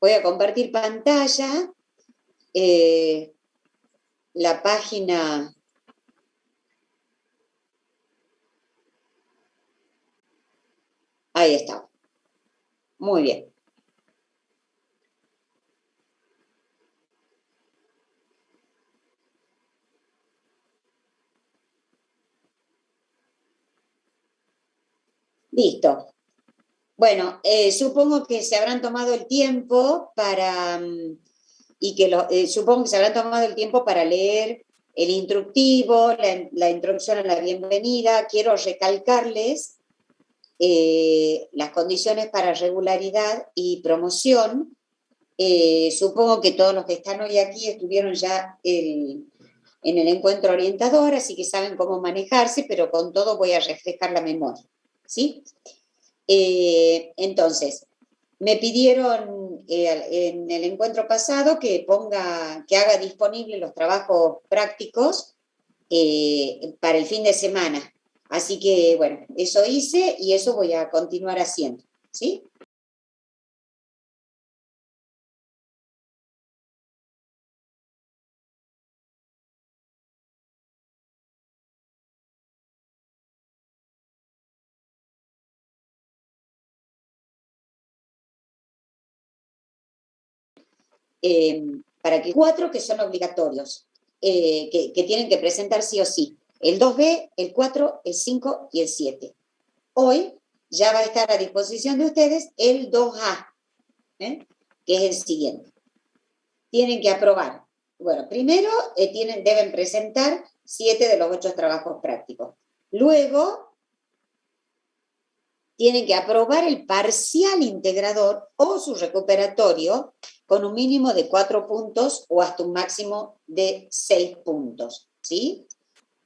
Voy a compartir pantalla, la página. Ahí está. Muy bien. Listo. Bueno, supongo que se habrán tomado el tiempo para, supongo que se habrán tomado el tiempo para leer el instructivo, la introducción a la bienvenida. Quiero recalcarles las condiciones para regularidad y promoción. Supongo que todos los que están hoy aquí estuvieron ya en el encuentro orientador, así que saben cómo manejarse, pero con todo voy a reflejar la memoria, ¿sí? Entonces, me pidieron en el encuentro pasado que haga disponibles los trabajos prácticos para el fin de semana. Así que, bueno, eso hice y eso voy a continuar haciendo, ¿sí? Para que 4 que son obligatorios, que tienen que presentar sí o sí. El 2B, el 4, el 5 y el 7. Hoy ya va a estar a disposición de ustedes el 2A, que es el siguiente. Tienen que aprobar. Bueno, primero deben presentar 7 de los 8 trabajos prácticos. Luego tienen que aprobar el parcial integrador o su recuperatorio con un mínimo de 4 puntos o hasta un máximo de 6 puntos, ¿sí?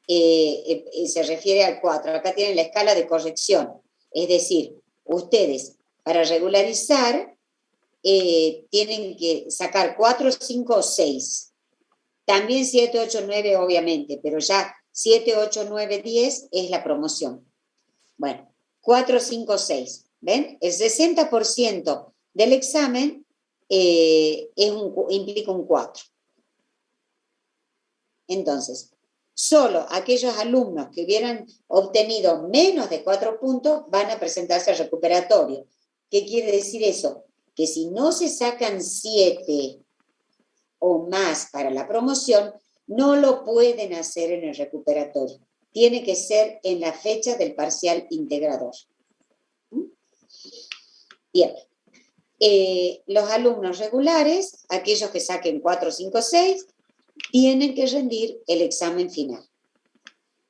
Se refiere al 4. Acá tienen la escala de corrección. Es decir, ustedes para regularizar tienen que sacar 4, 5 o 6. También 7, 8, 9 obviamente, pero ya 7, 8, 9, 10 es la promoción. Bueno, 4, 5, 6. ¿Ven? El 60% del examen implica un 4. Entonces, solo aquellos alumnos que hubieran obtenido menos de 4 puntos van a presentarse al recuperatorio. ¿Qué quiere decir eso? Que si no se sacan 7 o más para la promoción, no lo pueden hacer en el recuperatorio. Tiene que ser en la fecha del parcial integrador. Bien. Los alumnos regulares, aquellos que saquen 4, 5, 6, tienen que rendir el examen final.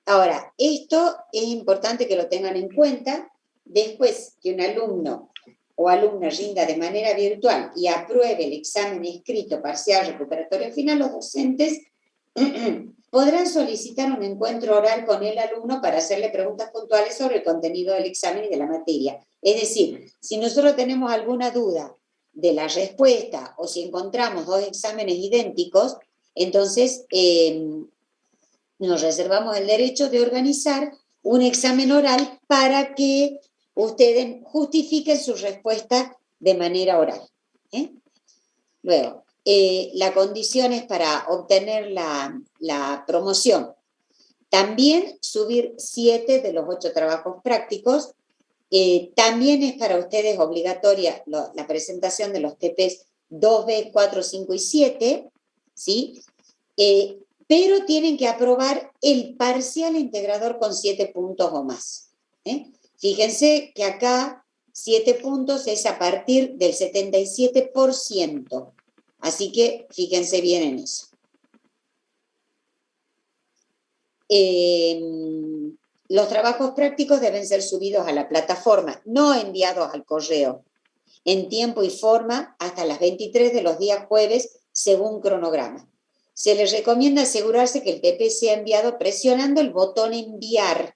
Ahora, esto es importante que lo tengan en cuenta. Después que un alumno o alumna rinda de manera virtual y apruebe el examen escrito parcial recuperatorio final, los docentes podrán solicitar un encuentro oral con el alumno para hacerle preguntas puntuales sobre el contenido del examen y de la materia. Es decir, si nosotros tenemos alguna duda de la respuesta o si encontramos 2 exámenes idénticos, entonces nos reservamos el derecho de organizar un examen oral para que ustedes justifiquen su respuesta de manera oral. Luego, la condición es para obtener la promoción. También subir 7 de los 8 trabajos prácticos. También es para ustedes obligatoria la presentación de los TPs 2B, 4, 5 y 7, ¿sí? Pero tienen que aprobar el parcial integrador con 7 puntos o más. Fíjense que acá 7 puntos es a partir del 77%. Así que fíjense bien en eso. Los trabajos prácticos deben ser subidos a la plataforma, no enviados al correo, en tiempo y forma hasta las 23 de los días jueves, según cronograma. Se les recomienda asegurarse que el TP sea enviado presionando el botón enviar.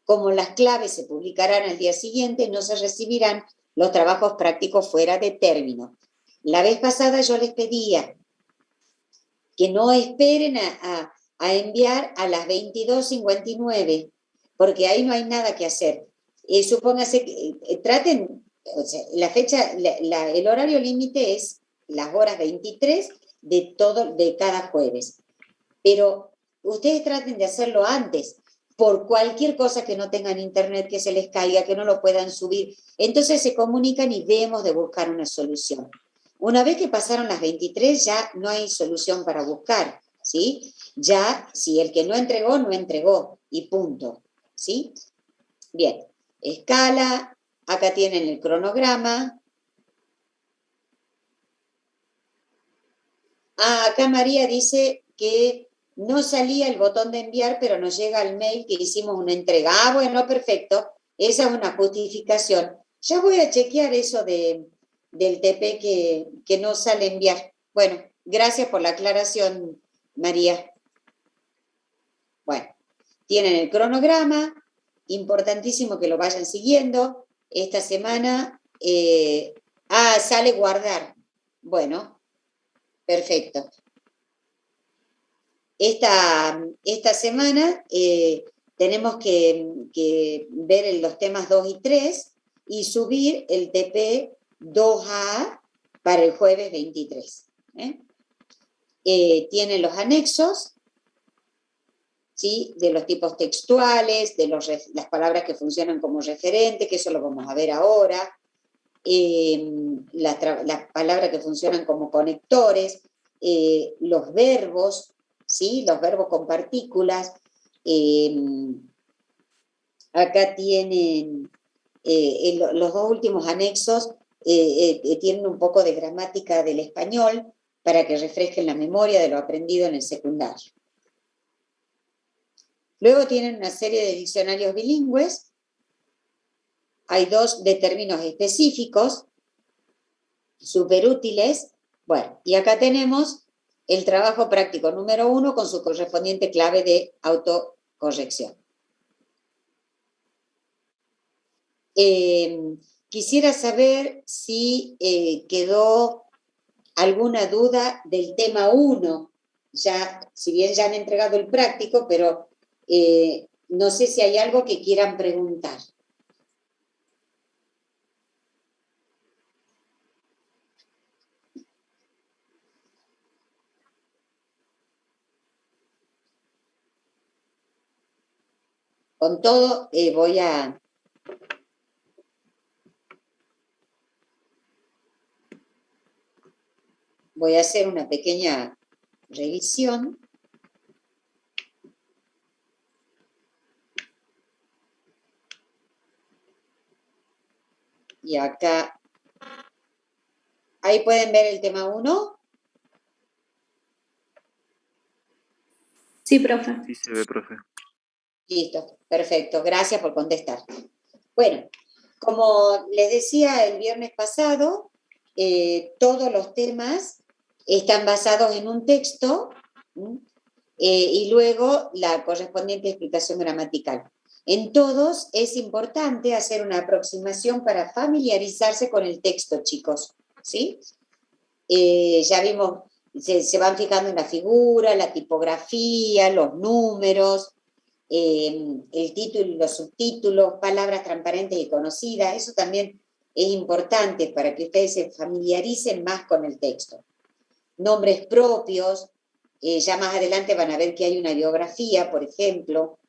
Como las claves se publicarán al día siguiente, no se recibirán los trabajos prácticos fuera de término. La vez pasada yo les pedía que no esperen a enviar a las 22:59, porque ahí no hay nada que hacer. Supóngase que traten o sea, la fecha, el horario límite es las horas 23 de cada jueves. Pero ustedes traten de hacerlo antes, por cualquier cosa que no tengan internet, que se les caiga, que no lo puedan subir. Entonces se comunican y vemos de buscar una solución. Una vez que pasaron las 23, ya no hay solución para buscar, ¿sí? Ya, si el que no entregó, y punto, ¿sí? Bien, escala, acá tienen el cronograma. Acá María dice que no salía el botón de enviar, pero nos llega el mail que hicimos una entrega. Bueno, perfecto. Esa es una justificación. Ya voy a chequear eso del TP que no sale enviar. Bueno, gracias por la aclaración, María. Bueno, tienen el cronograma, importantísimo que lo vayan siguiendo. Esta semana, sale guardar. Bueno, perfecto. Esta semana tenemos que ver los temas 2 y 3 y subir el TP 2A para el jueves 23. Tienen los anexos, ¿sí? De los tipos textuales, de las palabras que funcionan como referente, que eso lo vamos a ver ahora, las palabras que funcionan como conectores, los verbos, ¿sí? Los verbos con partículas. Acá tienen los dos últimos anexos, tienen un poco de gramática del español para que refresquen la memoria de lo aprendido en el secundario. Luego tienen una serie de diccionarios bilingües. Hay 2 de términos específicos, súper útiles. Bueno, y acá tenemos el trabajo práctico número 1 con su correspondiente clave de autocorrección. Quisiera saber si quedó alguna duda del tema 1. Ya, si bien ya han entregado el práctico, pero no sé si hay algo que quieran preguntar. Con todo, voy a hacer una pequeña revisión. Y acá, ahí pueden ver el tema 1. Sí, profe. Sí se ve, profe. Listo, perfecto, gracias por contestar. Bueno, como les decía el viernes pasado, todos los temas están basados en un texto y luego la correspondiente explicación gramatical. En todos es importante hacer una aproximación para familiarizarse con el texto, chicos, ¿sí? Ya vimos, se van fijando en la figura, la tipografía, los números, el título y los subtítulos, palabras transparentes y conocidas. Eso también es importante para que ustedes se familiaricen más con el texto. Nombres propios, ya más adelante van a ver que hay una biografía, por ejemplo.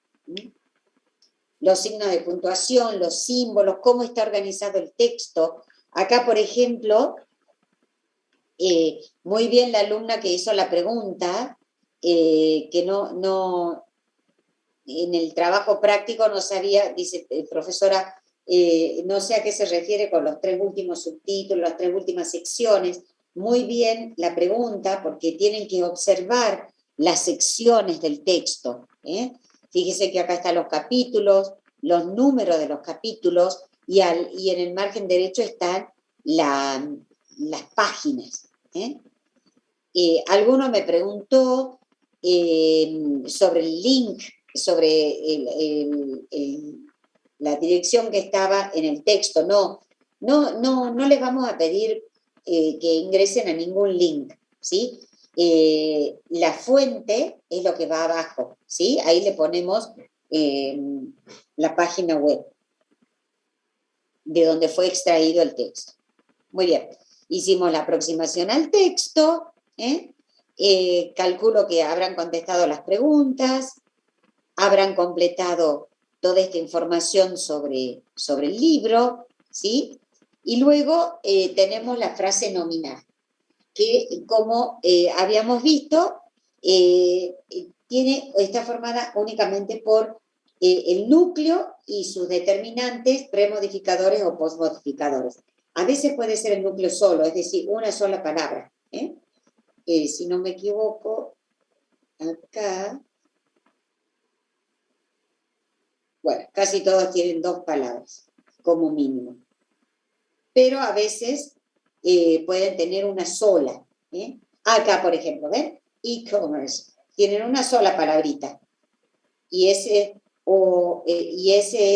Los signos de puntuación, los símbolos, cómo está organizado el texto. Acá, por ejemplo, muy bien la alumna que hizo la pregunta, que no en el trabajo práctico no sabía, dice profesora, no sé a qué se refiere con los 3 últimos subtítulos, las 3 últimas secciones. Muy bien la pregunta, porque tienen que observar las secciones del texto. Fíjese que acá están los capítulos, los números de los capítulos, y en el margen derecho están las páginas. Alguno me preguntó sobre el link, sobre la dirección que estaba en el texto. No les vamos a pedir que ingresen a ningún link, ¿sí? La fuente es lo que va abajo, ¿sí? Ahí le ponemos la página web. de donde fue extraído el texto. Muy bien, hicimos la aproximación al texto, calculo que habrán contestado las preguntas, habrán completado toda esta información sobre el libro, ¿sí? Y luego tenemos la frase nominal, que como habíamos visto, está formada únicamente por el núcleo y sus determinantes premodificadores o postmodificadores. A veces puede ser el núcleo solo, es decir, una sola palabra. Si no me equivoco, acá, bueno, casi todos tienen dos palabras, como mínimo. Pero a veces pueden tener una sola. Acá, por ejemplo, ¿ven? E-commerce. Tienen una sola palabrita. Y ese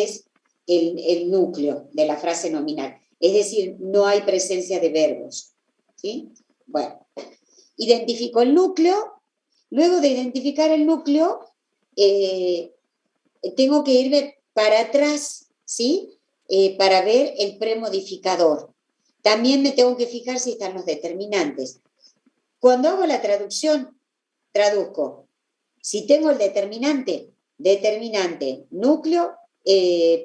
es el núcleo de la frase nominal. Es decir, no hay presencia de verbos. ¿Sí? Bueno, identifico el núcleo. Luego de identificar el núcleo, tengo que irme para atrás, ¿sí? Para ver el premodificador. También me tengo que fijar si están los determinantes. Cuando hago la traducción, traduzco. Si tengo el determinante, núcleo,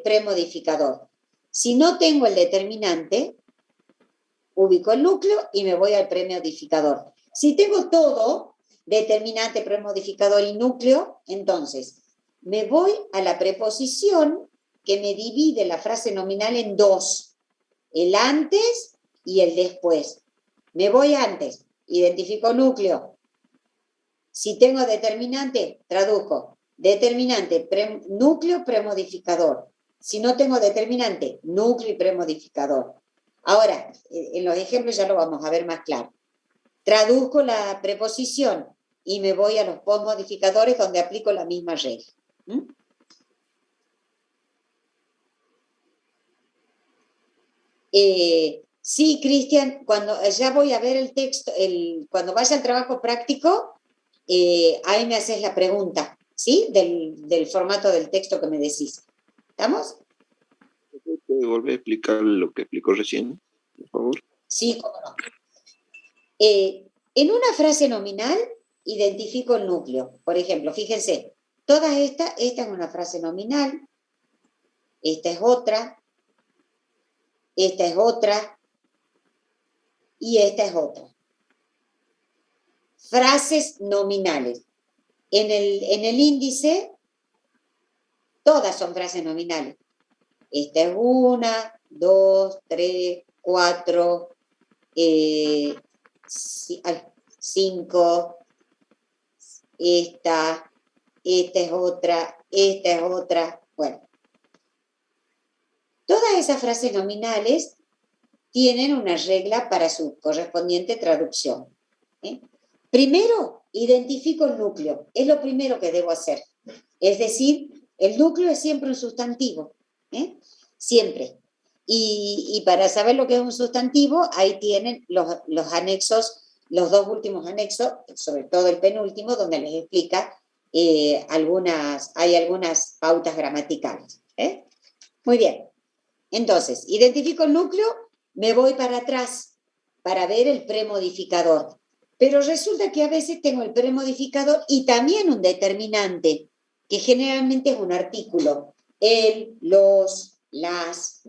premodificador. Si no tengo el determinante, ubico el núcleo y me voy al premodificador. Si tengo todo, determinante, premodificador y núcleo, entonces me voy a la preposición que me divide la frase nominal en dos, el antes y el después. Me voy antes, identifico núcleo. Si tengo determinante, traduzco. Determinante, núcleo, premodificador. Si no tengo determinante, núcleo y premodificador. Ahora, en los ejemplos ya lo vamos a ver más claro. Traduzco la preposición y me voy a los postmodificadores donde aplico la misma regla. Sí, Cristian, cuando ya voy a ver el texto, cuando vaya al trabajo práctico, ahí me haces la pregunta, ¿sí? Del formato del texto que me decís. ¿Estamos? ¿Puede volver a explicar lo que explicó recién, por favor? Sí, cómo no. En una frase nominal, identifico el núcleo. Por ejemplo, fíjense, toda esta es una frase nominal, esta es otra y esta es otra. Frases nominales. En el índice, todas son frases nominales. Esta es 1, 2, 3, 4, 5, esta es otra. Bueno, todas esas frases nominales tienen una regla para su correspondiente traducción. Primero, identifico el núcleo. Es lo primero que debo hacer. Es decir, el núcleo es siempre un sustantivo. Siempre. Y para saber lo que es un sustantivo, ahí tienen los anexos, los dos últimos anexos, sobre todo el penúltimo, donde les explica hay algunas pautas gramaticales. Muy bien. Entonces, identifico el núcleo, me voy para atrás para ver el premodificador. Pero resulta que a veces tengo el premodificador y también un determinante, que generalmente es un artículo. El, los, las.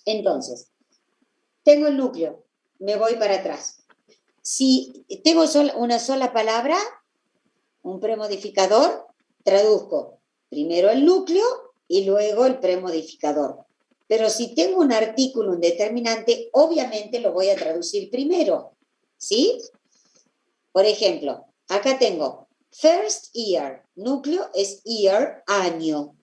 Entonces, tengo el núcleo, me voy para atrás. Si tengo una sola palabra, un premodificador, traduzco primero el núcleo y luego el premodificador. Pero si tengo un artículo, un determinante, obviamente lo voy a traducir primero, ¿sí? Por ejemplo, acá tengo first year, núcleo es year, año.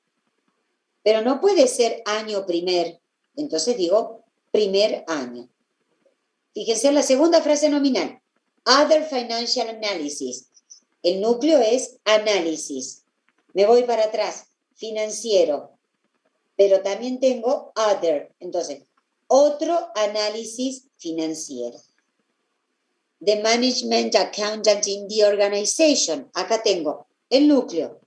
Pero no puede ser año primer, entonces digo primer año. Fíjense en la segunda frase nominal, other financial analysis. El núcleo es análisis. Me voy para atrás, financiero. Pero también tengo other, entonces, otro análisis financiero. The management accountant in the organization. Acá tengo el núcleo,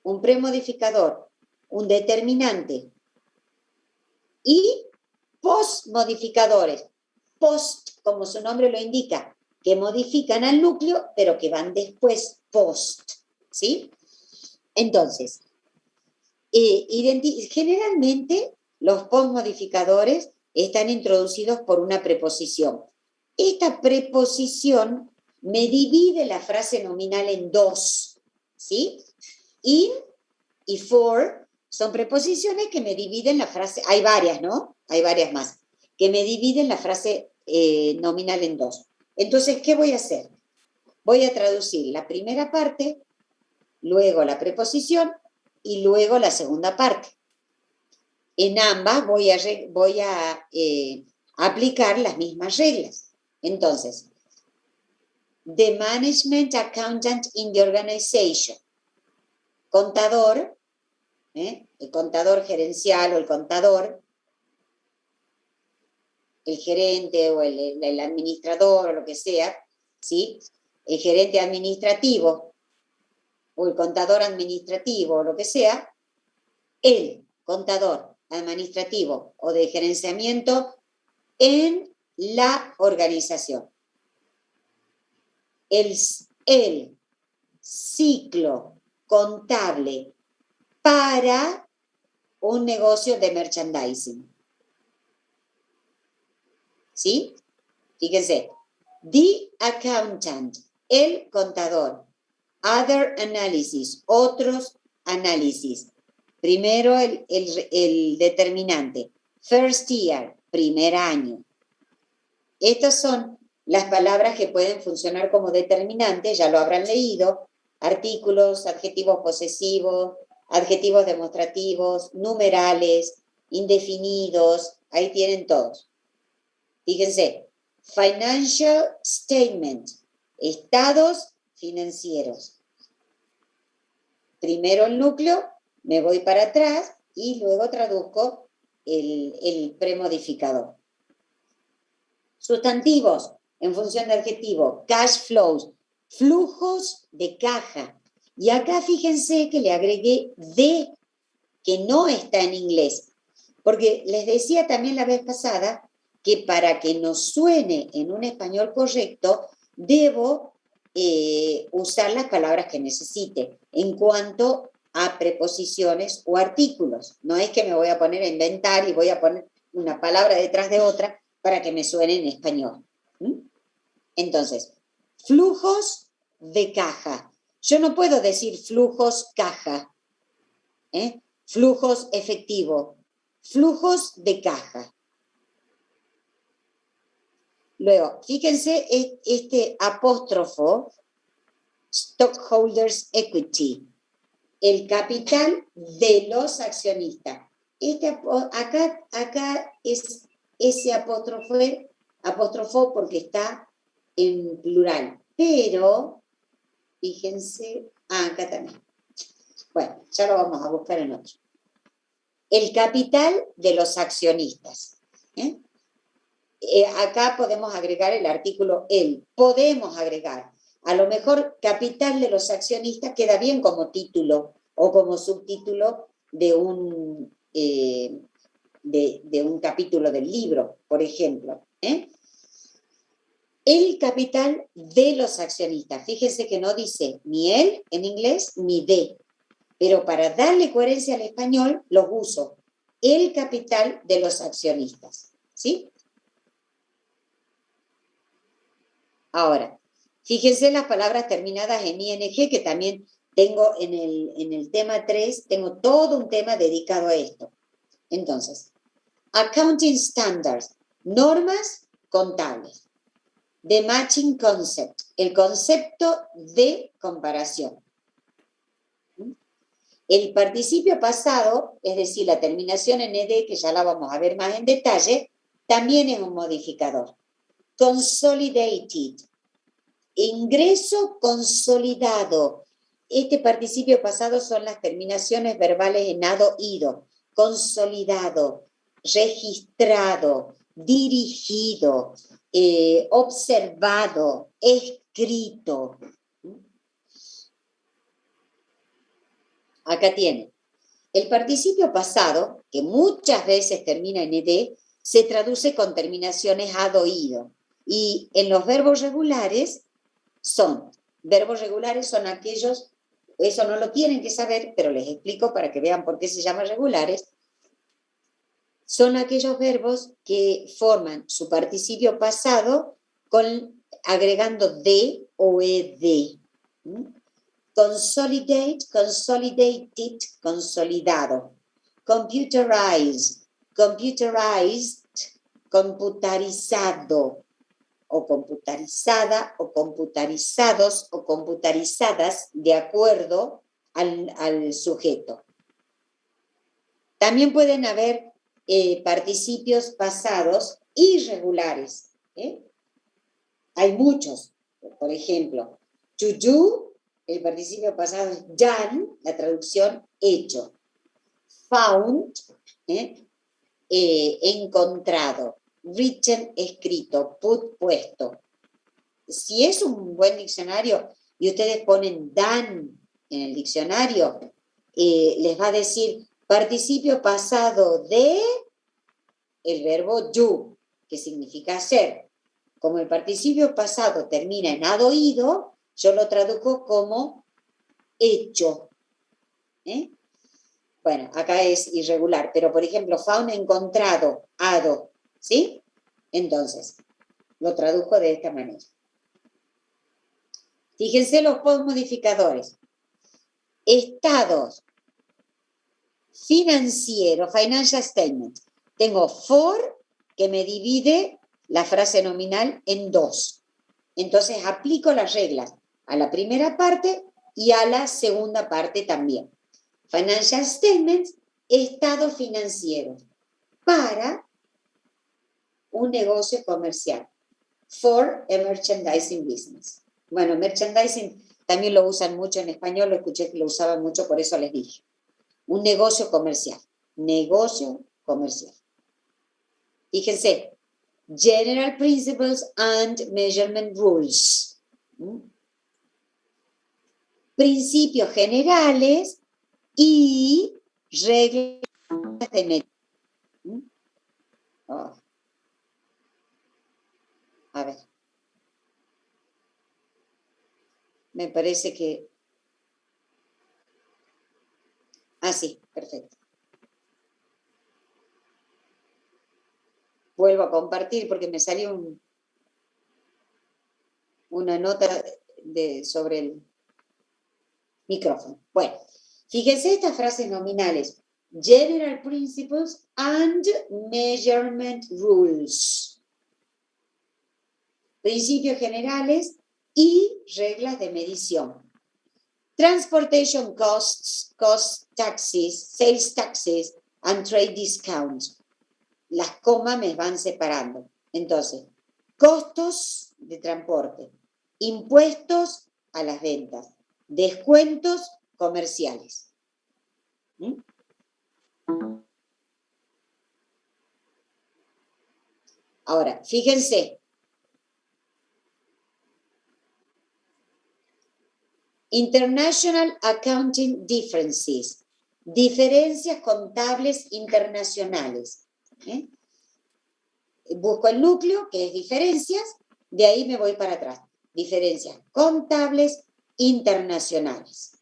un premodificador, un determinante, Y postmodificadores. Post, como su nombre lo indica, que modifican al núcleo, pero que van después, post. ¿Sí? Entonces, generalmente los postmodificadores están introducidos por una preposición. Esta preposición me divide la frase nominal en dos, ¿sí? In y for son preposiciones que me dividen la frase, hay varias, ¿no? Hay varias más, que me dividen la frase nominal en dos. Entonces, ¿qué voy a hacer? Voy a traducir la primera parte, luego la preposición y luego la segunda parte. En ambas voy a aplicar las mismas reglas. Entonces, the management accountant in the organization. Contador, el contador gerencial o el contador, el gerente o el administrador o lo que sea, ¿sí? El gerente administrativo o el contador administrativo o lo que sea, el contador administrativo o de gerenciamiento en la organización. El ciclo contable para un negocio de merchandising. ¿Sí? Fíjense. The accountant, el contador. Other analysis, otros análisis. Primero el determinante. First year, primer año. Estas son las palabras que pueden funcionar como determinantes, ya lo habrán leído. Artículos, adjetivos posesivos, adjetivos demostrativos, numerales, indefinidos, ahí tienen todos. Fíjense, financial statement, estados financieros. Primero el núcleo, me voy para atrás y luego traduzco el premodificador. Sustantivos, en función de adjetivo, cash flows, flujos de caja. Y acá fíjense que le agregué de, que no está en inglés, porque les decía también la vez pasada que para que nos suene en un español correcto, debo usar las palabras que necesite en cuanto a preposiciones o artículos. No es que me voy a poner a inventar y voy a poner una palabra detrás de otra para que me suene en español. Entonces, flujos de caja. Yo no puedo decir flujos caja, flujos efectivo, flujos de caja. Luego, fíjense este apóstrofo, stockholders equity, el capital de los accionistas. Acá es ese apóstrofo porque está en plural, pero fíjense, acá también. Bueno, ya lo vamos a buscar en otro. El capital de los accionistas. Acá podemos agregar el artículo el. Podemos agregar. A lo mejor capital de los accionistas queda bien como título o como subtítulo de un capítulo del libro, por ejemplo. El capital de los accionistas. Fíjense que no dice ni el en inglés ni de. Pero para darle coherencia al español, los uso. El capital de los accionistas. ¿Sí? Ahora, fíjense las palabras terminadas en ing, que también tengo en el tema 3, tengo todo un tema dedicado a esto. Entonces, accounting standards, normas contables. The matching concept, el concepto de comparación. El participio pasado, es decir, la terminación en ed, que ya la vamos a ver más en detalle, también es un modificador. Consolidated, ingreso consolidado. Este participio pasado son las terminaciones verbales en ado, ido. Consolidado, registrado, dirigido, observado, escrito. Acá tiene. El participio pasado, que muchas veces termina en ed, se traduce con terminaciones ad-oído. Y en los verbos regulares son aquellos, eso no lo tienen que saber, pero les explico para que vean por qué se llaman regulares, son aquellos verbos que forman su participio pasado agregando de o ed. Consolidate, consolidated, consolidado. Computerize, computerized, computarizado, o computarizada, o computarizados, o computarizadas, de acuerdo al sujeto. También pueden haber participios pasados irregulares. Hay muchos. Por ejemplo, to do, el participio pasado es done, la traducción hecho. Found, encontrado. Written, escrito. Put, puesto. Si es un buen diccionario y ustedes ponen done en el diccionario, les va a decir participio pasado de el verbo do, que significa hacer. Como el participio pasado termina en ad-oído, yo lo traduzco como hecho. Bueno, acá es irregular, pero por ejemplo, found, encontrado, ado, ¿sí? Entonces, lo tradujo de esta manera. Fíjense los postmodificadores. Estados financieros, financial statement. Tengo for, que me divide la frase nominal en dos. Entonces, aplico las reglas a la primera parte y a la segunda parte también. Financial statements, estados financieros para un negocio comercial. For a merchandising business. Bueno, merchandising también lo usan mucho en español, lo escuché que lo usaban mucho, por eso les dije. Un negocio comercial. Negocio comercial. Fíjense, general principles and measurement rules. Principios generales y reglas de medida. Oh. A ver. Me parece que... Ah, sí, perfecto. Vuelvo a compartir porque me salió una nota sobre el micrófono. Bueno, fíjense estas frases nominales. General principles and measurement rules. Principios generales y reglas de medición. Transportation costs, cost taxes, sales taxes, and trade discounts. Las comas me van separando. Entonces, costos de transporte, impuestos a las ventas, descuentos comerciales. Ahora, fíjense. International Accounting Differences. Diferencias contables internacionales. Busco el núcleo, que es diferencias, de ahí me voy para atrás. Diferencias contables internacionales.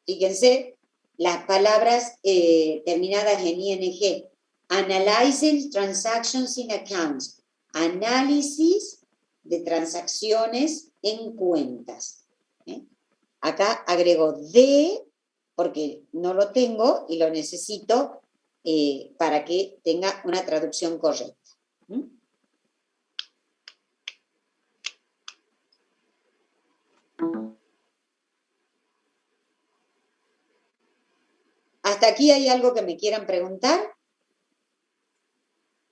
Fíjense, las palabras terminadas en ing. Analyzing transactions in accounts. Análisis de transacciones en cuentas. Acá agrego de, porque no lo tengo y lo necesito para que tenga una traducción correcta. ¿Hasta aquí hay algo que me quieran preguntar?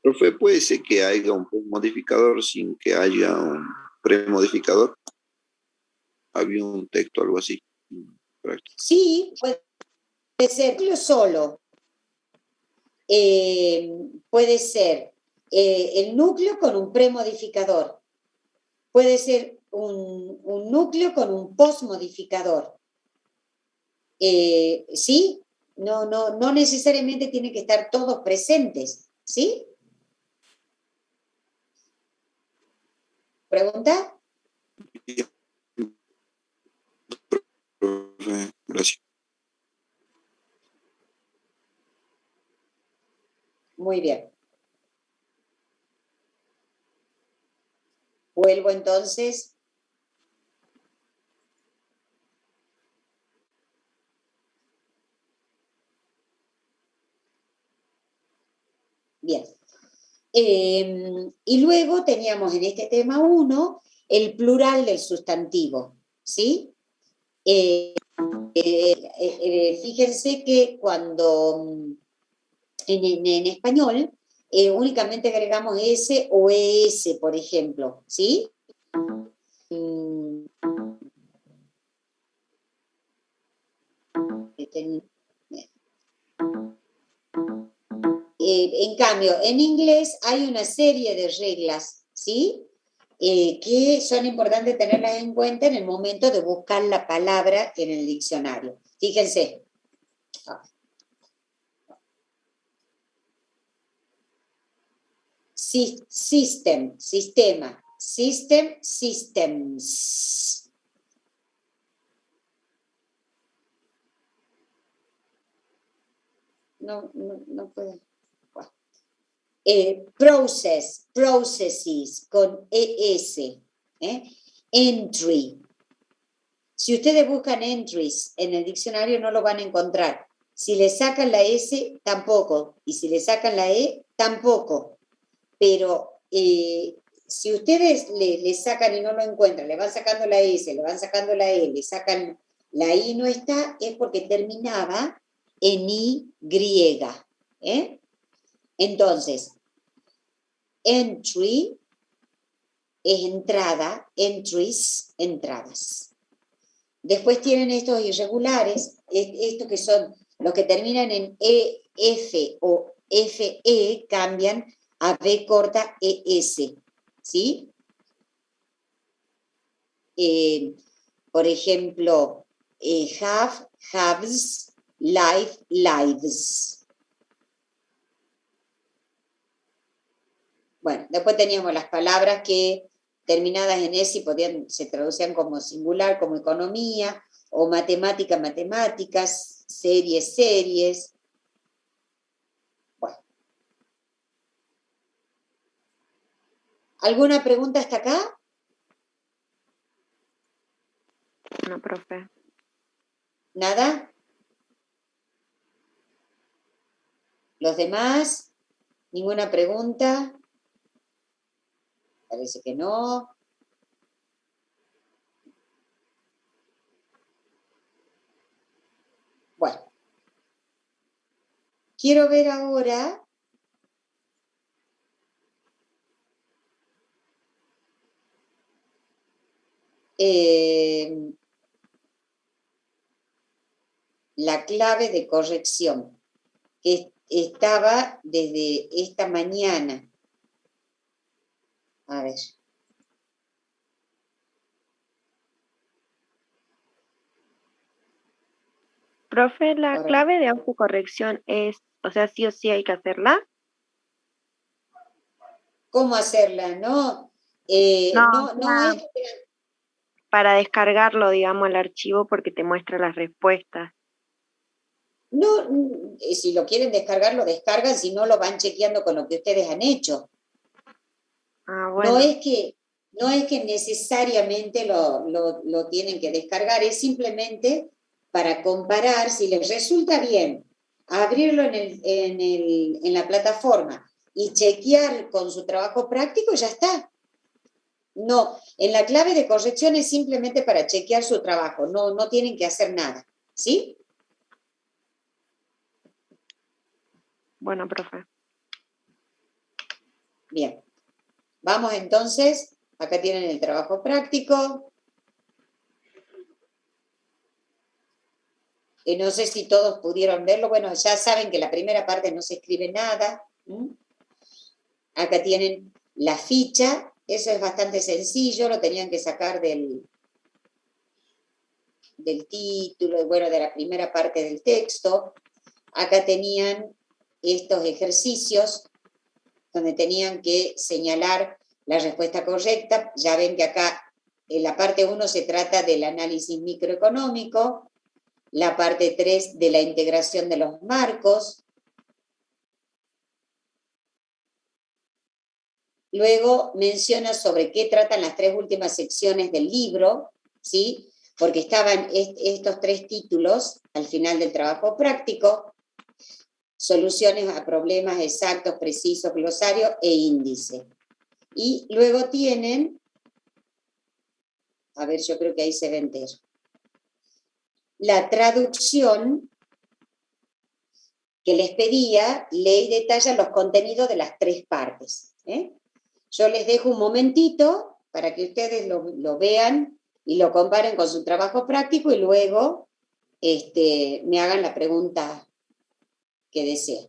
Profe, ¿puede ser que haya un modificador sin que haya un premodificador? Había un texto, algo así. Sí, puede ser solo. Puede ser el núcleo con un premodificador. Puede ser un núcleo con un postmodificador. ¿Sí? no necesariamente tienen que estar todos presentes, ¿sí? ¿Pregunta? Bien, profe, gracias. Muy bien. Vuelvo entonces. Bien. Y luego teníamos en este tema 1 el plural del sustantivo, ¿sí? Fíjense que cuando en español únicamente agregamos S o ES, por ejemplo, ¿sí? En cambio, en inglés hay una serie de reglas, ¿sí? Que son importantes tenerlas en cuenta en el momento de buscar la palabra en el diccionario. Fíjense. System, sistema. System, systems. No puedo. Process, processes, con ES. Entry. Si ustedes buscan entries en el diccionario no lo van a encontrar. Si le sacan la S, tampoco. Y si le sacan la E, tampoco. Pero si ustedes le sacan y no lo encuentran, le van sacando la S, le van sacando la E, le sacan la I no está, es porque terminaba en Y. Entonces, entry es entrada, entries, entradas. Después tienen estos irregulares, estos que son los que terminan en EF o FE, cambian a B corta ES, ¿sí? Por ejemplo, have, haves, life, lives. Bueno, después teníamos las palabras que terminadas en S se traducían como singular, como economía, o matemática, matemáticas, series, series. Bueno. ¿Alguna pregunta hasta acá? No, profe. ¿Nada? ¿Los demás? ¿Ninguna pregunta? Parece que no. Bueno. Quiero ver ahora la clave de corrección que estaba desde esta mañana. A ver. Profe, la clave de autocorrección es, o sea, sí o sí hay que hacerla. ¿Cómo hacerla? No, no es... Para descargarlo, digamos, al archivo porque te muestra las respuestas. No, si lo quieren descargar, lo descargan, si no lo van chequeando con lo que ustedes han hecho. Ah, bueno. No es que necesariamente lo tienen que descargar, es simplemente para comparar si les resulta bien abrirlo en la plataforma y chequear con su trabajo práctico, ya está. No, en la clave de corrección es simplemente para chequear su trabajo, no tienen que hacer nada, ¿sí? Bueno, profe. Bien. Vamos entonces, acá tienen el trabajo práctico. No sé si todos pudieron verlo. Bueno, ya saben que la primera parte no se escribe nada. Acá tienen la ficha. Eso es bastante sencillo. Lo tenían que sacar del título, bueno, de la primera parte del texto. acá tenían estos ejercicios donde tenían que señalar la respuesta correcta. Ya ven que acá en la parte 1 se trata del análisis microeconómico, la parte 3 de la integración de los marcos. Luego menciona sobre qué tratan las 3 últimas secciones del libro, ¿sí? Porque estaban estos 3 títulos al final del trabajo práctico: soluciones a problemas exactos, precisos, glosario e índice. Y luego tienen, a ver, yo creo que ahí se ve entero, la traducción que les pedía, lee y detalla los contenidos de las 3 partes. Yo les dejo un momentito para que ustedes lo vean y lo comparen con su trabajo práctico y luego me hagan la pregunta que deseen.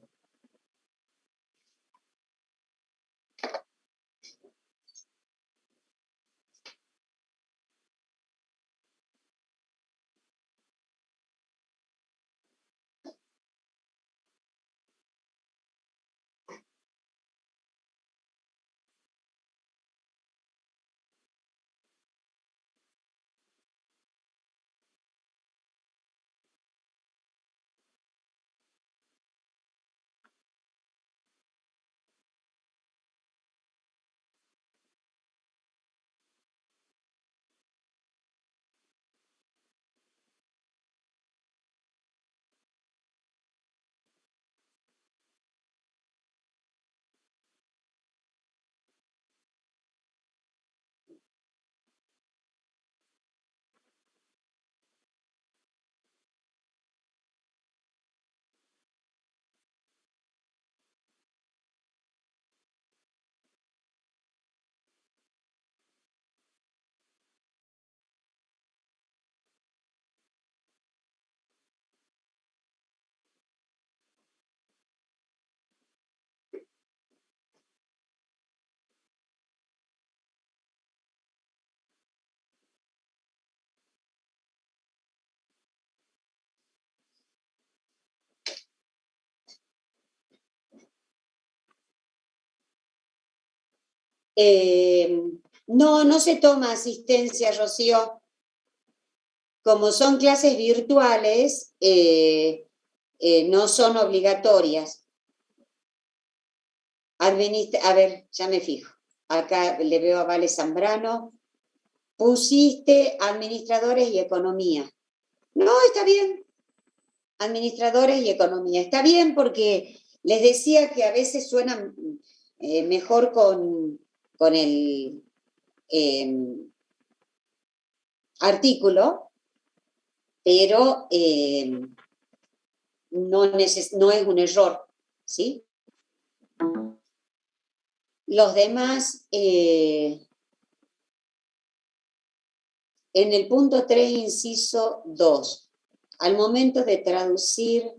No se toma asistencia, Rocío. Como son clases virtuales, no son obligatorias. A ver, ya me fijo. Acá le veo a Vale Zambrano. Pusiste administradores y economía. No, está bien. Administradores y economía. Está bien porque les decía que a veces suenan mejor con el artículo, pero no es un error, ¿sí? Los demás, en el punto 3, inciso 2, al momento de traducir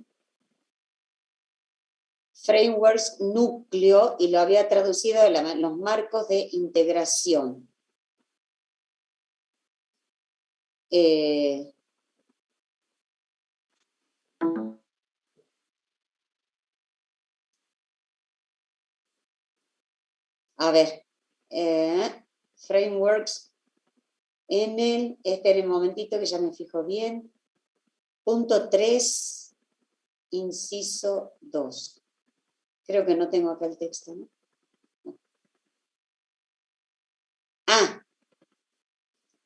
frameworks núcleo, y lo había traducido en los marcos de integración. A ver, frameworks esperen un momentito que ya me fijo bien, punto 3, inciso 2. Creo que no tengo acá el texto, ¿no?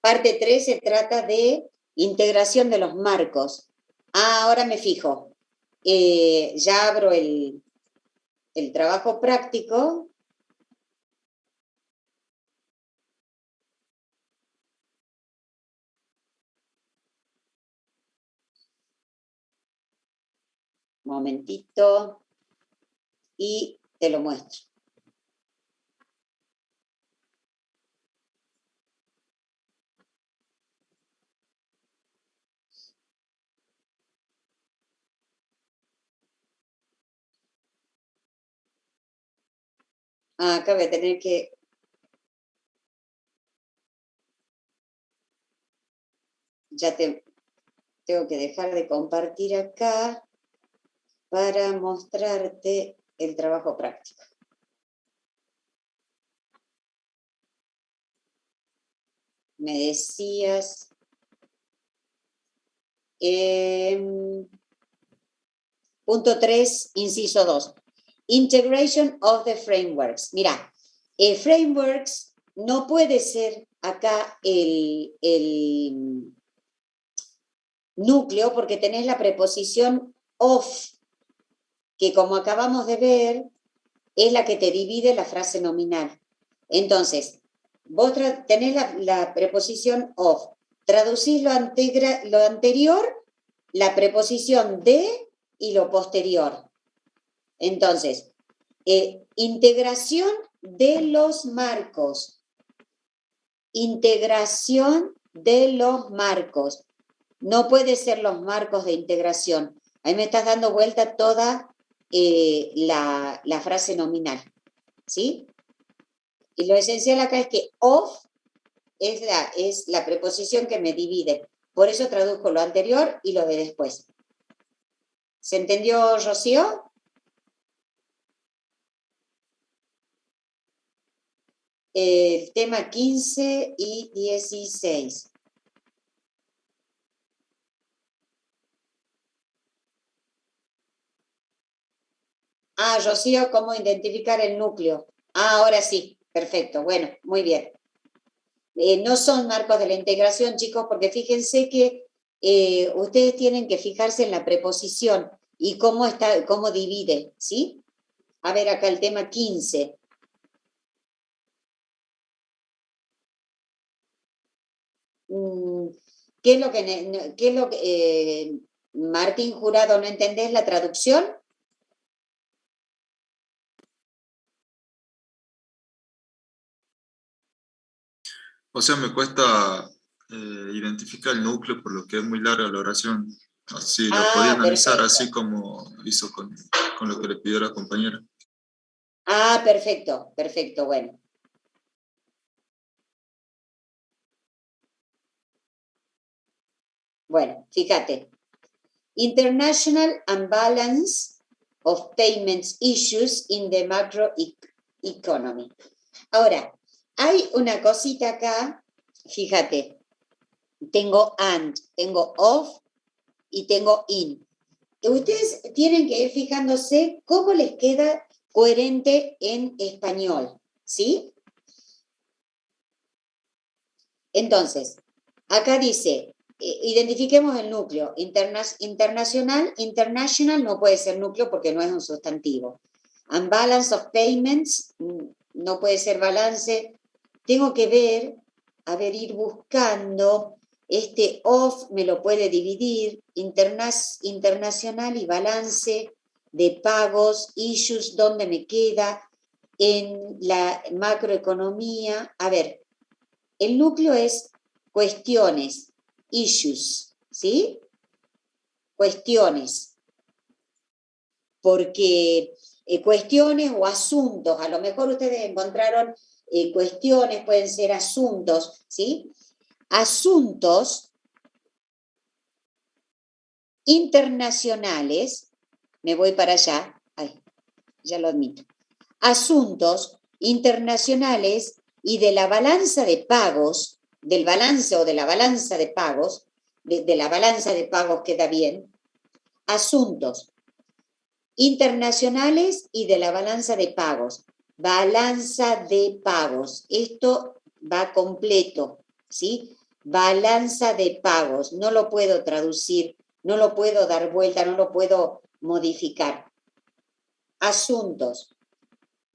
Parte 3 se trata de integración de los marcos. Ahora me fijo. Ya abro el trabajo práctico. Momentito. Y te lo muestro. Acá voy a tener que... Ya tengo que dejar de compartir acá. para mostrarte el trabajo práctico. Me decías... punto 3, inciso 2. Integration of the frameworks. Mira, frameworks no puede ser acá el núcleo porque tenés la preposición of, que como acabamos de ver, es la que te divide la frase nominal. Entonces, vos tenés la preposición of. Traducís lo anterior, la preposición de y lo posterior. Entonces, integración de los marcos. Integración de los marcos. No puede ser los marcos de integración. Ahí me estás dando vuelta toda la frase nominal. ¿Sí? Y lo esencial acá es que of es la preposición que me divide. Por eso traduzco lo anterior y lo de después. ¿Se entendió, Rocío? El tema 15 y 16. Ah, Rocío, ¿cómo identificar el núcleo? Ah, ahora sí, perfecto, bueno, muy bien. No son marcos de la integración, chicos, porque fíjense que ustedes tienen que fijarse en la preposición y cómo divide, ¿sí? A ver, acá el tema 15. ¿Qué es lo que Martín Jurado, no entendés la traducción? O sea, me cuesta identificar el núcleo por lo que es muy larga la oración. Así lo podía analizar perfecto. Así como hizo con lo que le pidió la compañera. Ah, perfecto, perfecto, bueno. Bueno, fíjate. International Unbalance of Payments Issues in the Macro Economy. Ahora, hay una cosita acá, fíjate, tengo and, tengo of y tengo in. Ustedes tienen que ir fijándose cómo les queda coherente en español, ¿sí? Entonces, acá dice, identifiquemos el núcleo. International no puede ser núcleo porque no es un sustantivo. Unbalance of payments no puede ser balance. Tengo que ver, ir buscando, este of me lo puede dividir, internacional y balance de pagos, issues, ¿dónde me queda? En la macroeconomía. A ver, el núcleo es cuestiones, issues, ¿sí? Cuestiones. Porque cuestiones o asuntos, a lo mejor ustedes encontraron cuestiones, pueden ser asuntos, ¿sí? Asuntos internacionales, me voy para allá, ya lo admito, asuntos internacionales y de la balanza de pagos, del balance o de la balanza de pagos, de la balanza de pagos queda bien, asuntos internacionales y de la balanza de pagos. Balanza de pagos. Esto va completo, ¿sí? Balanza de pagos. No lo puedo traducir, no lo puedo dar vuelta, no lo puedo modificar. Asuntos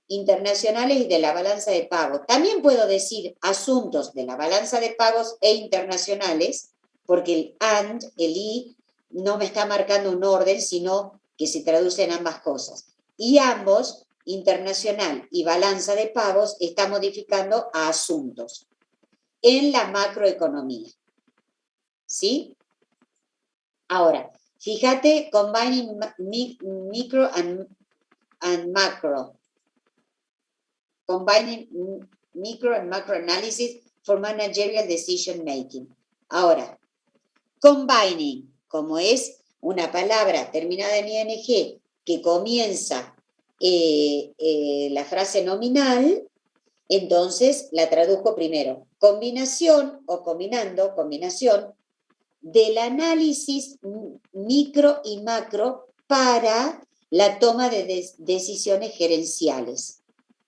internacionales y de la balanza de pagos. También puedo decir asuntos de la balanza de pagos e internacionales, porque el and, el y, no me está marcando un orden, sino que se traducen ambas cosas. Y ambos, internacional y balanza de pagos, está modificando a asuntos en la macroeconomía. ¿Sí? Ahora, fíjate, combining micro and macro. Combining micro and macro analysis for managerial decision making. Ahora, combining, como es una palabra terminada en ing que comienza la frase nominal, entonces la traduzco primero. Combinación o combinación del análisis micro y macro para la toma de decisiones gerenciales.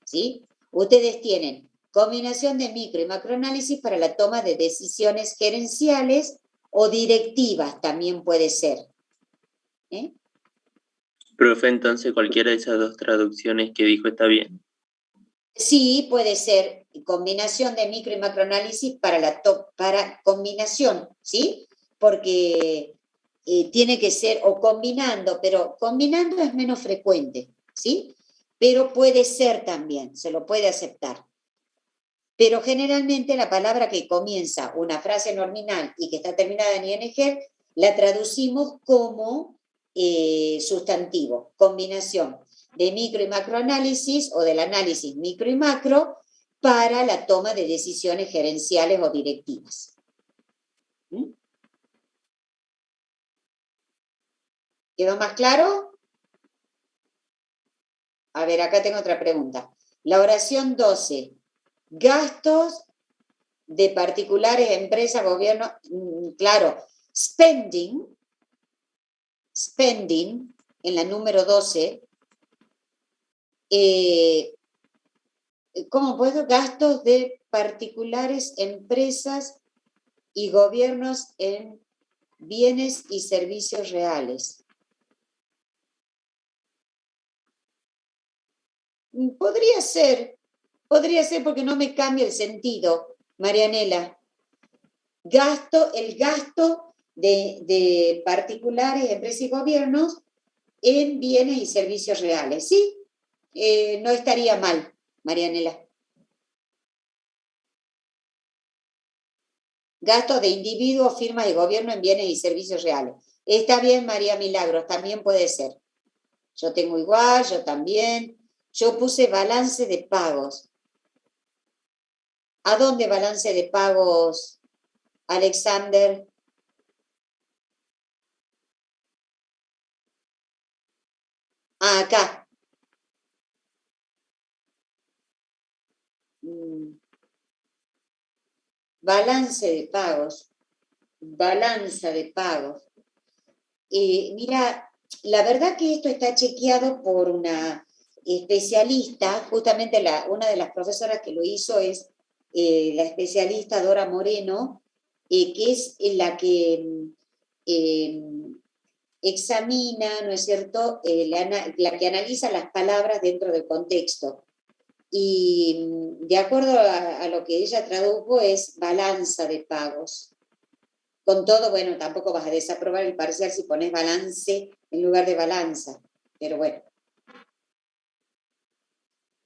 ¿Sí? Ustedes tienen combinación de micro y macroanálisis para la toma de decisiones gerenciales o directivas, también puede ser. Profe, entonces cualquiera de esas dos traducciones que dijo está bien. Sí, puede ser combinación de micro y macroanálisis para combinación, ¿sí? Porque tiene que ser, o combinando, pero combinando es menos frecuente, ¿sí? Pero puede ser también, se lo puede aceptar. Pero generalmente la palabra que comienza una frase nominal y que está terminada en ing, la traducimos como sustantivo, combinación de micro y macroanálisis o del análisis micro y macro para la toma de decisiones gerenciales o directivas. ¿Quedó más claro? A ver, acá tengo otra pregunta. La oración 12. Gastos de particulares, empresas, gobierno. Claro, spending, en la número 12, ¿cómo puedo? Gastos de particulares, empresas y gobiernos en bienes y servicios reales. Podría ser porque no me cambia el sentido, Marianela. El gasto de particulares, empresas y gobiernos en bienes y servicios reales. Sí, no estaría mal, Marianela. Gastos de individuos, firmas y gobierno en bienes y servicios reales. Está bien, María Milagros, también puede ser. Yo tengo igual, yo también. Yo puse balance de pagos. ¿A dónde balance de pagos, Alexander? Ah, acá. Balance de pagos. Balanza de pagos. Mira, la verdad que esto está chequeado por una especialista, justamente una de las profesoras que lo hizo es la especialista Dora Moreno, que es la que examina, ¿no es cierto?, la que analiza las palabras dentro del contexto. Y de acuerdo a lo que ella tradujo es balanza de pagos. Con todo, bueno, tampoco vas a desaprobar el parcial si pones balance en lugar de balanza, pero bueno.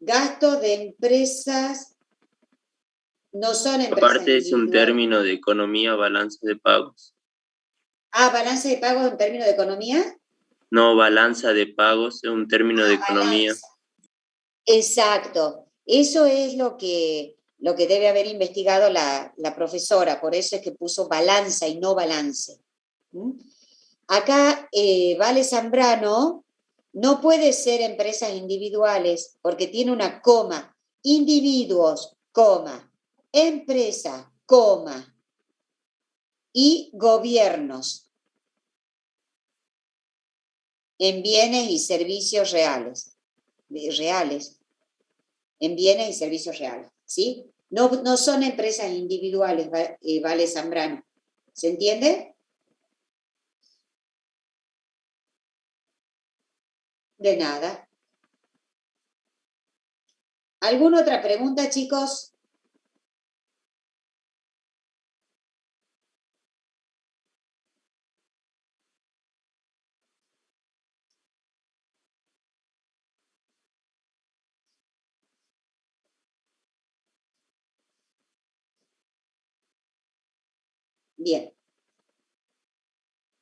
Gasto de empresas no son empresas. Aparte es un término de economía, balanza de pagos. Ah, ¿balance de pagos en términos de economía? No, balanza de pagos es un término de economía. Balanza. Exacto. Eso es lo que debe haber investigado la profesora, por eso es que puso balanza y no balance. Acá, Vale Zambrano no puede ser empresas individuales porque tiene una coma. Individuos, coma. Empresa, coma. Y gobiernos en bienes y servicios reales. En bienes y servicios reales, ¿sí? No son empresas individuales, Vale Zambrano. ¿Se entiende? De nada. ¿Alguna otra pregunta, chicos? Bien.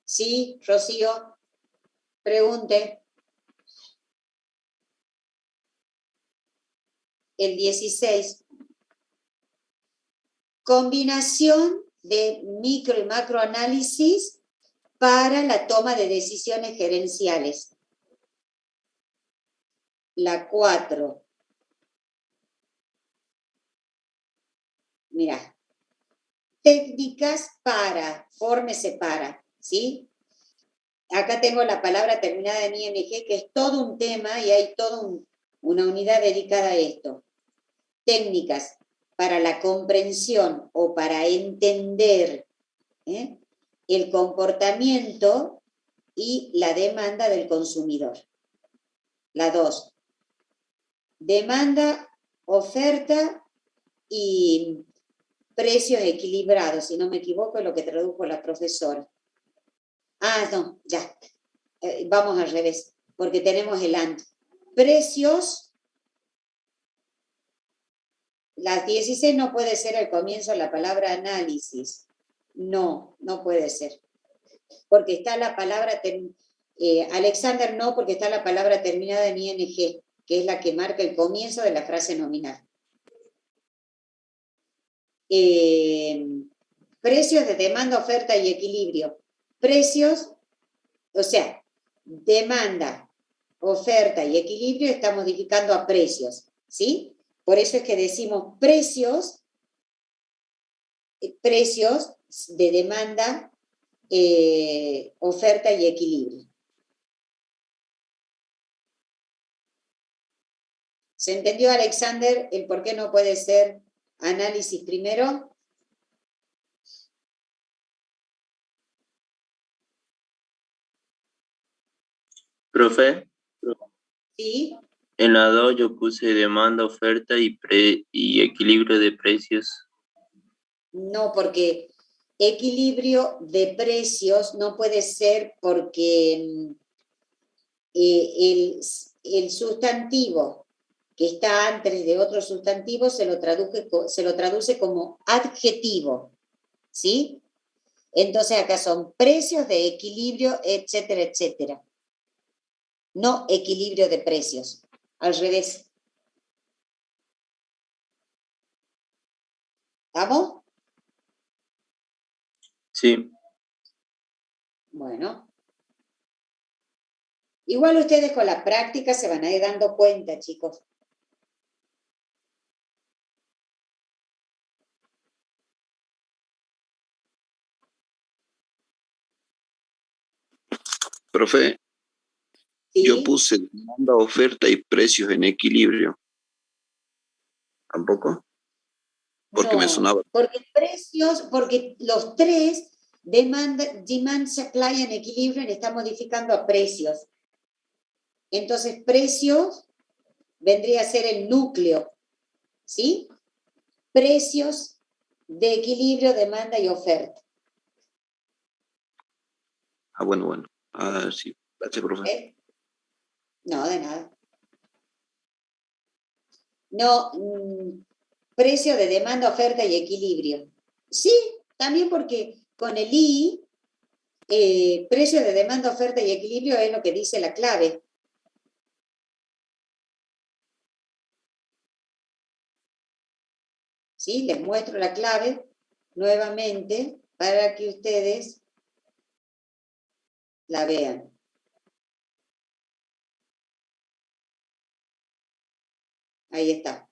Sí, Rocío, pregunte. El 16. Combinación de micro y macroanálisis para la toma de decisiones gerenciales. la 4. Mirá. Técnicas para, fórmese para, ¿sí? Acá tengo la palabra terminada en ing, que es todo un tema y hay toda una unidad dedicada a esto. Técnicas para la comprensión o para entender el comportamiento y la demanda del consumidor. La 2. Demanda, oferta y precios equilibrados, si no me equivoco, es lo que tradujo la profesora. Ah, no, ya. Vamos al revés, porque tenemos el and. Precios. Las 16 no puede ser al comienzo la palabra análisis. No, no puede ser. Porque está la palabra, Alexander no, porque está la palabra terminada en ing, que es la que marca el comienzo de la frase nominal. Precios de demanda, oferta y equilibrio. Precios, o sea, demanda, oferta y equilibrio está modificando a precios, ¿sí? Por eso es que decimos precios de demanda, oferta y equilibrio. ¿Se entendió, Alexander, el por qué no puede ser análisis primero? Profe. Sí. En la 2 yo puse demanda, oferta y equilibrio de precios. No, porque equilibrio de precios no puede ser porque el sustantivo que está antes de otro sustantivo se lo traduce como adjetivo, ¿sí? Entonces acá son precios de equilibrio, etcétera, etcétera. No equilibrio de precios, al revés. ¿Estamos? Sí. Bueno. Igual ustedes con la práctica se van a ir dando cuenta, chicos. Profe, ¿Sí? yo puse demanda, oferta y precios en equilibrio. ¿Tampoco? Porque me sonaba. Porque los tres, demand, supply en equilibrio, le está modificando a precios. Entonces, precios vendría a ser el núcleo, ¿sí? Precios de equilibrio, demanda y oferta. Ah, bueno. Ah, sí. Gracias, profe. No, de nada. No, precio de demanda, oferta y equilibrio. Sí, también porque con el I, precio de demanda, oferta y equilibrio es lo que dice la clave. ¿Sí? Les muestro la clave nuevamente para que ustedes la vean. Ahí está.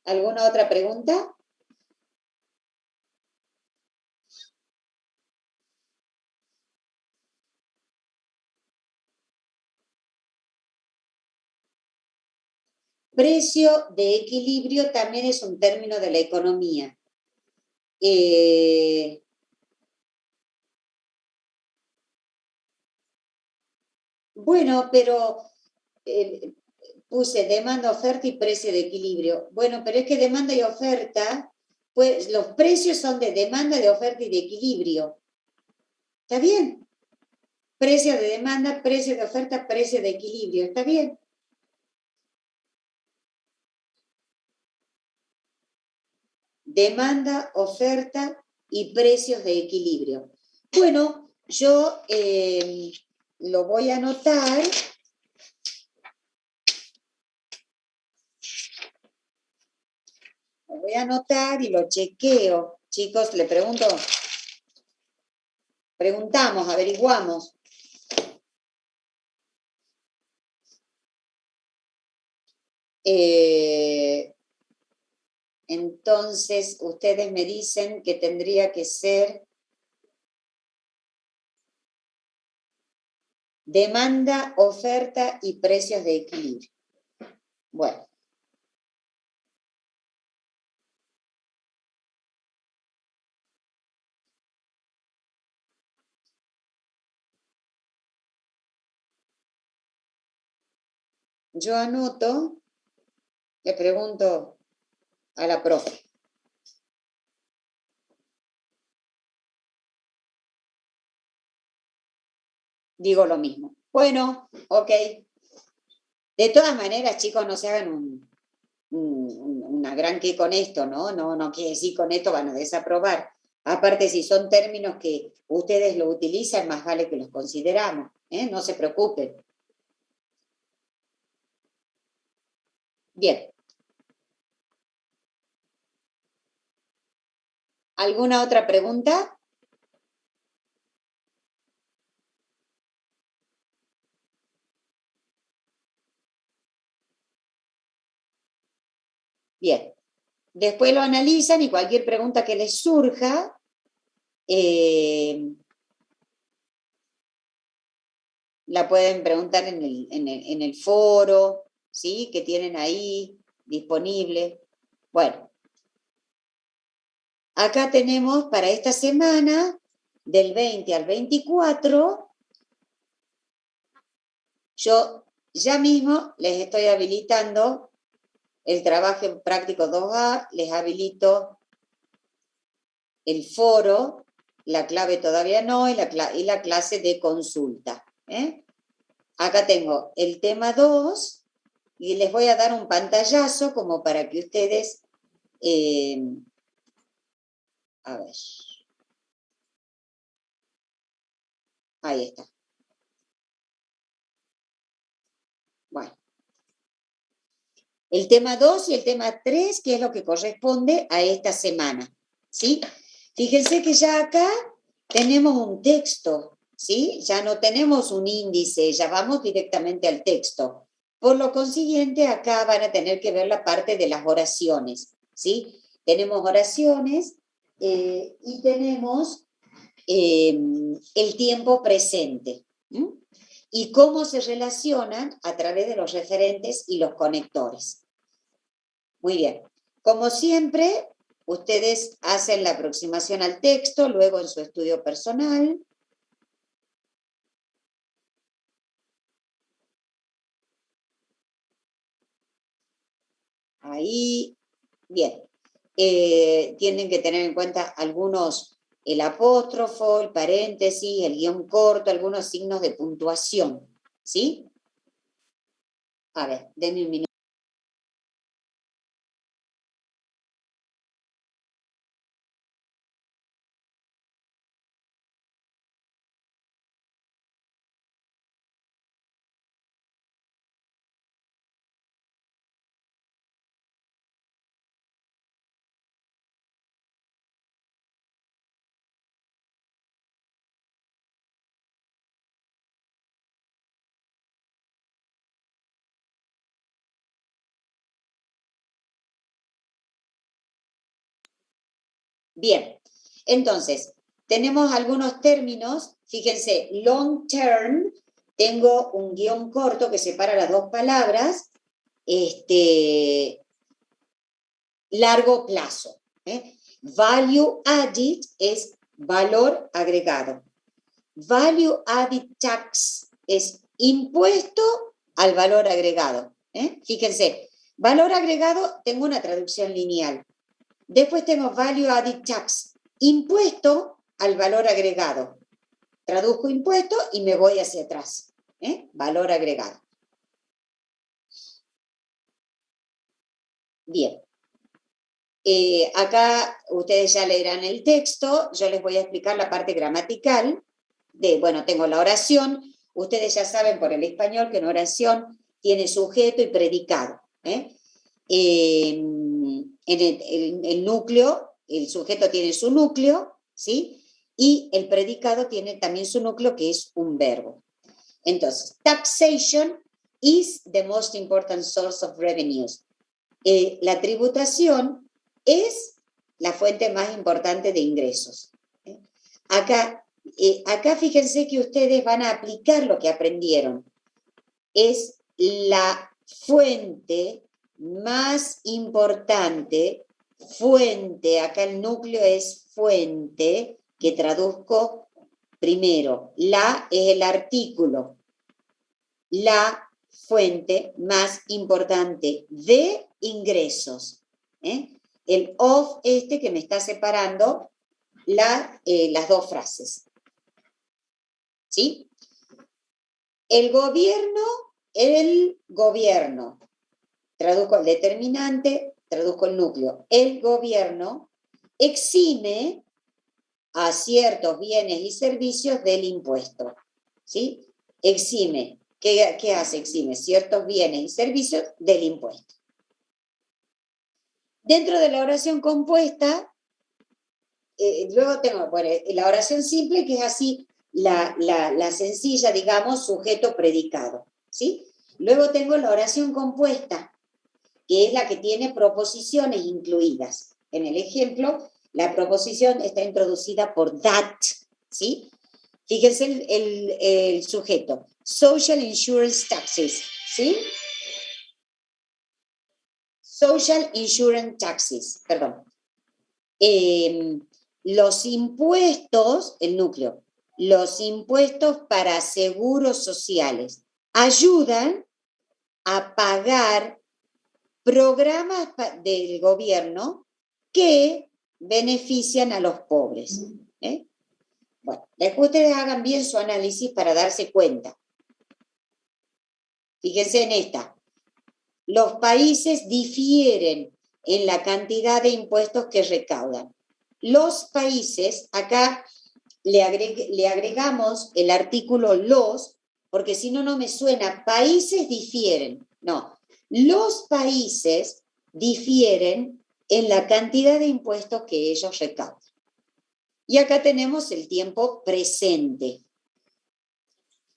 ¿Alguna otra pregunta? Precio de equilibrio también es un término de la economía. Bueno, pero puse demanda, oferta y precio de equilibrio. Bueno, pero es que demanda y oferta, pues los precios son de demanda, de oferta y de equilibrio. ¿Está bien? Precio de demanda, precio de oferta, precio de equilibrio. ¿Está bien? Demanda, oferta y precios de equilibrio. Bueno, yo lo voy a anotar lo voy a anotar y lo chequeo. Chicos, le preguntamos, averiguamos. Entonces, ustedes me dicen que tendría que ser demanda, oferta y precios de equilibrio. Bueno. Yo anoto, le pregunto a la profe. Digo lo mismo. Bueno, ok. De todas maneras, chicos, no se hagan una gran que con esto, ¿no? No quiere decir con esto van a desaprobar. Aparte, si son términos que ustedes lo utilizan, más vale que los consideramos, ¿eh? No se preocupen. Bien. ¿Alguna otra pregunta? Bien. Después lo analizan y cualquier pregunta que les surja, la pueden preguntar en el foro, ¿sí? Que tienen ahí disponible. Bueno. Acá tenemos para esta semana, del 20 al 24, yo ya mismo les estoy habilitando el trabajo práctico 2A, les habilito el foro, la clave todavía no, y la clase de consulta. Acá tengo el tema 2, y les voy a dar un pantallazo como para que ustedes... a ver. Ahí está. Bueno. El tema 2 y el tema 3, que es lo que corresponde a esta semana, ¿sí? Fíjense que ya acá tenemos un texto, ¿sí? Ya no tenemos un índice, ya vamos directamente al texto. Por lo consiguiente, acá van a tener que ver la parte de las oraciones, ¿sí? Tenemos oraciones y tenemos el tiempo presente. Y cómo se relacionan a través de los referentes y los conectores. Muy bien. Como siempre, ustedes hacen la aproximación al texto, luego en su estudio personal. Ahí, bien. Tienen que tener en cuenta algunos, el apóstrofo, el paréntesis, el guión corto, algunos signos de puntuación, ¿sí? A ver, denme un minuto. Bien, entonces, tenemos algunos términos, fíjense, long term, tengo un guión corto que separa las dos palabras, largo plazo. Value added es valor agregado. Value added tax es impuesto al valor agregado. Fíjense, valor agregado, tengo una traducción lineal. Después tengo value added tax, impuesto al valor agregado. Traduzco impuesto y me voy hacia atrás. Valor agregado. Bien. Acá ustedes ya leerán el texto, yo les voy a explicar la parte gramatical. Tengo la oración. Ustedes ya saben por el español que una oración tiene sujeto y predicado. el núcleo, el sujeto tiene su núcleo, ¿sí? Y el predicado tiene también su núcleo, que es un verbo. Entonces, taxation is the most important source of revenues. La tributación es la fuente más importante de ingresos. Acá fíjense que ustedes van a aplicar lo que aprendieron. Es la fuente más importante, acá el núcleo es fuente, que traduzco primero. La es el artículo. La fuente más importante de ingresos. El of que me está separando las dos frases. ¿Sí? El gobierno, traduzco el determinante, traduzco el núcleo. El gobierno exime a ciertos bienes y servicios del impuesto. ¿Sí? Exime. ¿Qué hace? Exime ciertos bienes y servicios del impuesto. Dentro de la oración compuesta, luego tengo la oración simple, que es así, la sencilla, digamos, sujeto predicado, ¿sí? Luego tengo la oración compuesta, que es la que tiene proposiciones incluidas. En el ejemplo, la proposición está introducida por that, ¿sí? Fíjense el sujeto, social insurance taxes, ¿sí? Social insurance taxes, perdón. Los impuestos, el núcleo, los impuestos para seguros sociales ayudan a pagar programas del gobierno que benefician a los pobres. Bueno, después que ustedes hagan bien su análisis para darse cuenta. Fíjense en esta. Los países difieren en la cantidad de impuestos que recaudan. Los países, acá le agregamos el artículo los, porque si no, no me suena. Países difieren. No, los países difieren en la cantidad de impuestos que ellos recaudan. Y acá tenemos el tiempo presente.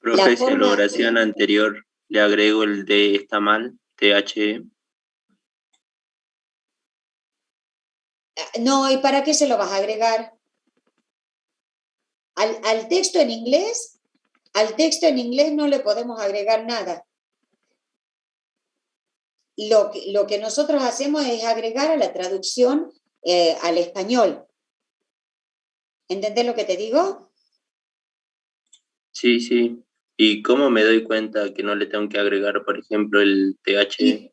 Profe, si a la oración anterior le agrego el de está mal, THE. No, ¿y para qué se lo vas a agregar? Al texto en inglés no le podemos agregar nada. Lo que nosotros hacemos es agregar a la traducción al español. ¿Entendés lo que te digo? Sí, sí. ¿Y cómo me doy cuenta que no le tengo que agregar, por ejemplo, el TH,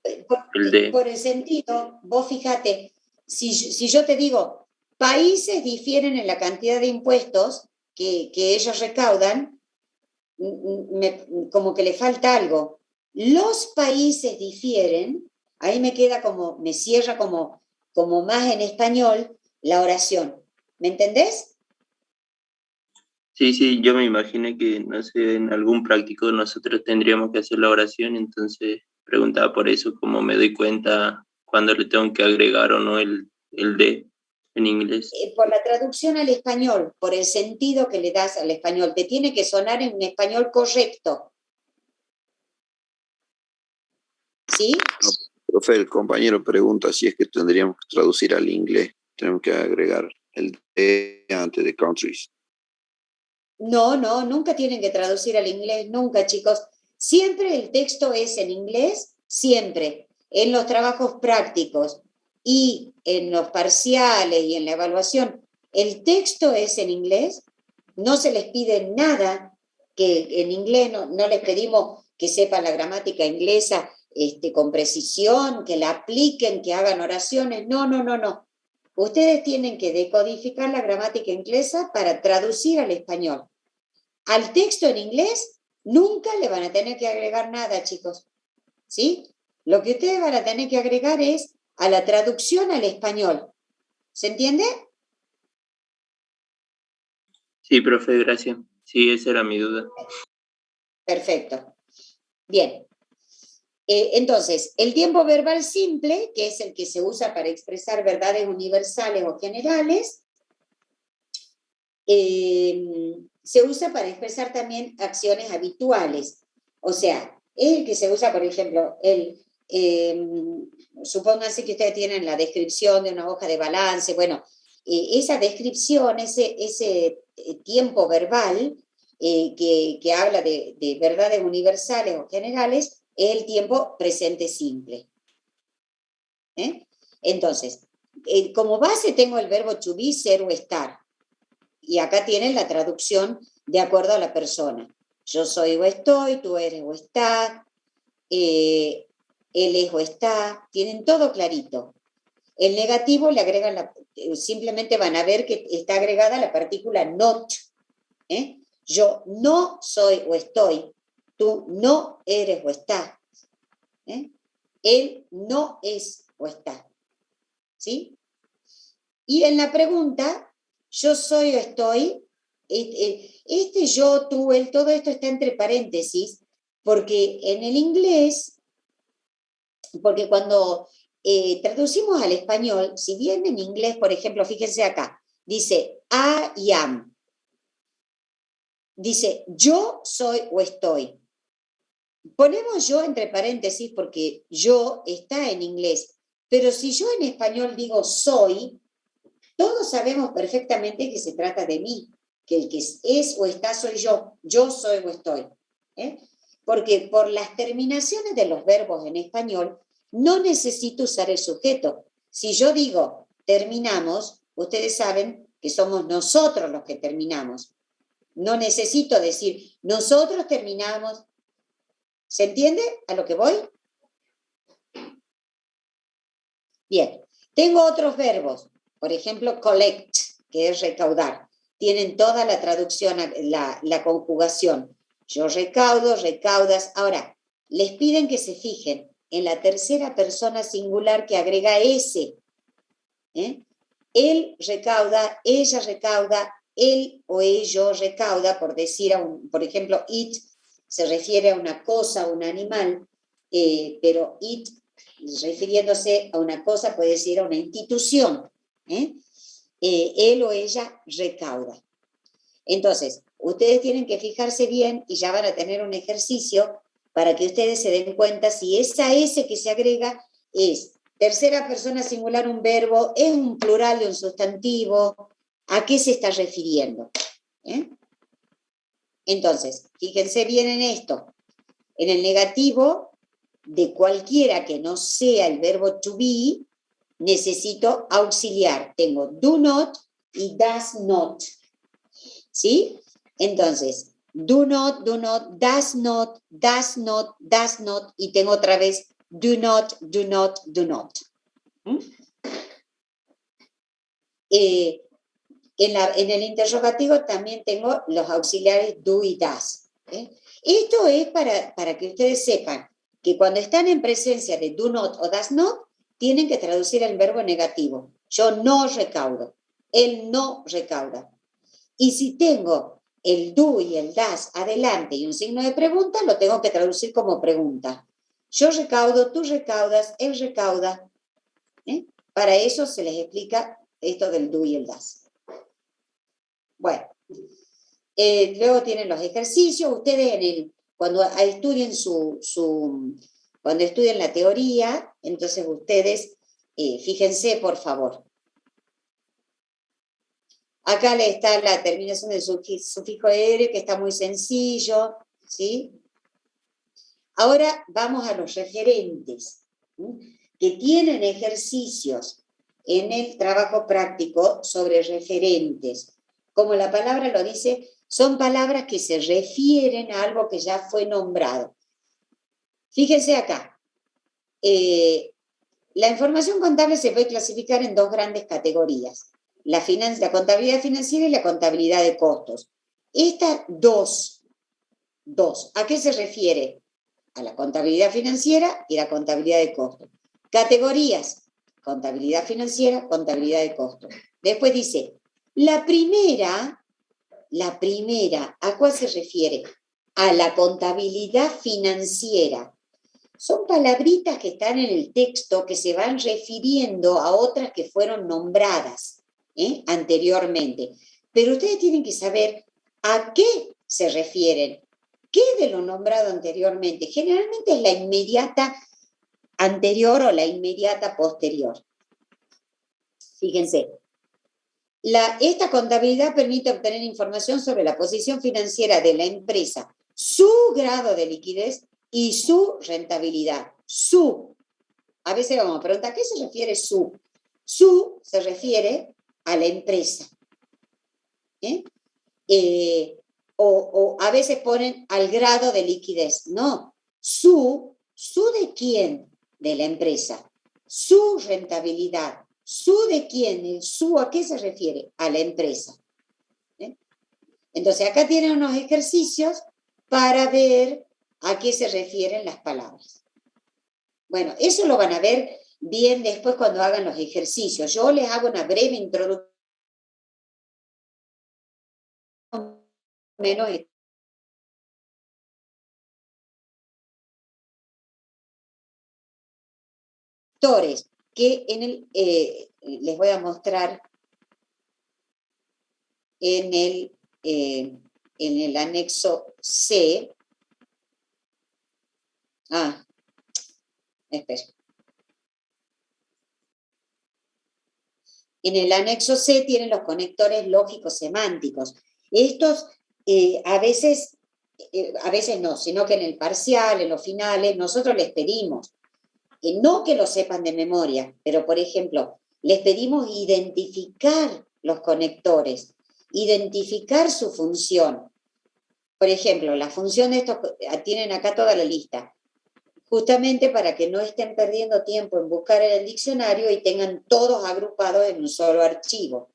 el D? Por el sentido, vos fíjate, si yo te digo, países difieren en la cantidad de impuestos que ellos recaudan, como que le falta algo. Los países difieren, ahí me queda como, me cierra como más en español la oración. ¿Me entendés? Sí, sí, yo me imaginé que, no sé, en algún práctico nosotros tendríamos que hacer la oración, entonces preguntaba por eso, cómo me doy cuenta cuando le tengo que agregar o no el D en inglés. Por la traducción al español, por el sentido que le das al español, te tiene que sonar en un español correcto. ¿Sí? No, profe, el compañero pregunta si es que tendríamos que traducir al inglés, tenemos que agregar el D antes de countries. No, nunca tienen que traducir al inglés, nunca, chicos. Siempre el texto es en inglés, siempre. En los trabajos prácticos y en los parciales y en la evaluación, el texto es en inglés. No se les pide nada que en inglés, no les pedimos que sepan la gramática inglesa con precisión, que la apliquen, que hagan oraciones. No. Ustedes tienen que decodificar la gramática inglesa para traducir al español. Al texto en inglés nunca le van a tener que agregar nada, chicos. ¿Sí? Lo que ustedes van a tener que agregar es a la traducción al español. ¿Se entiende? Sí, profe, gracias. Sí, esa era mi duda. Perfecto. Bien. Entonces, el tiempo verbal simple, que es el que se usa para expresar verdades universales o generales, se usa para expresar también acciones habituales. O sea, es el que se usa, por ejemplo, supónganse que ustedes tienen la descripción de una hoja de balance. Bueno, esa descripción, ese tiempo verbal que habla de verdades universales o generales, es el tiempo presente simple. Entonces, como base tengo el verbo to be, ser o estar. Y acá tienen la traducción de acuerdo a la persona. Yo soy o estoy, tú eres o estás, él es o está, tienen todo clarito. El negativo le agregan, simplemente van a ver que está agregada la partícula not. Yo no soy o estoy, tú no eres o estás. Él no es o está. ¿Sí? Y en la pregunta, yo soy o estoy, yo, tú, él, todo esto está entre paréntesis, porque en el inglés, porque cuando traducimos al español, si bien en inglés, por ejemplo, fíjense acá, dice I am, dice yo soy o estoy. Ponemos yo entre paréntesis porque yo está en inglés, pero si yo en español digo soy, todos sabemos perfectamente que se trata de mí, que el que es o está soy yo soy o estoy. Porque por las terminaciones de los verbos en español no necesito usar el sujeto. Si yo digo terminamos, ustedes saben que somos nosotros los que terminamos. No necesito decir nosotros terminamos. ¿Se entiende a lo que voy? Bien, tengo otros verbos. Por ejemplo, collect, que es recaudar. Tienen toda la traducción, la conjugación. Yo recaudo, recaudas. Ahora, les piden que se fijen en la tercera persona singular que agrega ese. Él recauda, ella recauda, él o ello recauda, por decir, por ejemplo, it se refiere a una cosa, a un animal, pero it, refiriéndose a una cosa, puede decir a una institución. Él o ella recauda. Entonces, ustedes tienen que fijarse bien y ya van a tener un ejercicio para que ustedes se den cuenta si esa S que se agrega es tercera persona singular un verbo, es un plural de un sustantivo, ¿a qué se está refiriendo? Entonces, fíjense bien en esto. En el negativo de cualquiera que no sea el verbo to be, necesito auxiliar. Tengo do not y does not. ¿Sí? Entonces, do not, does not, does not, does not, y tengo otra vez do not, do not, do not. En el interrogativo también tengo los auxiliares do y does. Esto es para que ustedes sepan que cuando están en presencia de do not o does not, tienen que traducir el verbo negativo. Yo no recaudo. Él no recauda. Y si tengo el do y el does adelante y un signo de pregunta, lo tengo que traducir como pregunta. Yo recaudo, tú recaudas, él recauda. Para eso se les explica esto del do y el does. Bueno, luego tienen los ejercicios. Ustedes cuando estudien cuando estudien la teoría, entonces ustedes fíjense, por favor. Acá le está la terminación del sufijo er, que está muy sencillo, ¿sí? Ahora vamos a los referentes, que tienen ejercicios en el trabajo práctico sobre referentes. Como la palabra lo dice, son palabras que se refieren a algo que ya fue nombrado. Fíjense acá. La información contable se puede clasificar en dos grandes categorías. La contabilidad financiera y la contabilidad de costos. Estas dos, ¿a qué se refiere? A la contabilidad financiera y la contabilidad de costos. Categorías, contabilidad financiera, contabilidad de costos. Después dice, la primera, ¿a cuál se refiere? A la contabilidad financiera. son palabritas que están en el texto que se van refiriendo a otras que fueron nombradas anteriormente. Pero ustedes tienen que saber a qué se refieren. ¿Qué de lo nombrado anteriormente? Generalmente es la inmediata anterior o la inmediata posterior. Fíjense, esta contabilidad permite obtener información sobre la posición financiera de la empresa, su grado de liquidez y su rentabilidad. A veces vamos a preguntar, ¿a qué se refiere su? Su se refiere a la empresa. O a veces ponen al grado de liquidez. No, ¿su de quién? De la empresa. Su rentabilidad. ¿Su de quién? ¿El su a qué se refiere? A la empresa. Entonces acá tienen unos ejercicios para ver a qué se refieren las palabras. Bueno, eso lo van a ver bien después cuando hagan los ejercicios. Yo les hago una breve introducción. Menos que les voy a mostrar en el anexo C. Espera. En el anexo C tienen los conectores lógicos semánticos. Estos a veces no, sino que en el parcial, en los finales, nosotros les pedimos, no que lo sepan de memoria, pero por ejemplo, les pedimos identificar los conectores, identificar su función. Por ejemplo, la función de estos, tienen acá toda la lista, justamente para que no estén perdiendo tiempo en buscar en el diccionario y tengan todos agrupados en un solo archivo.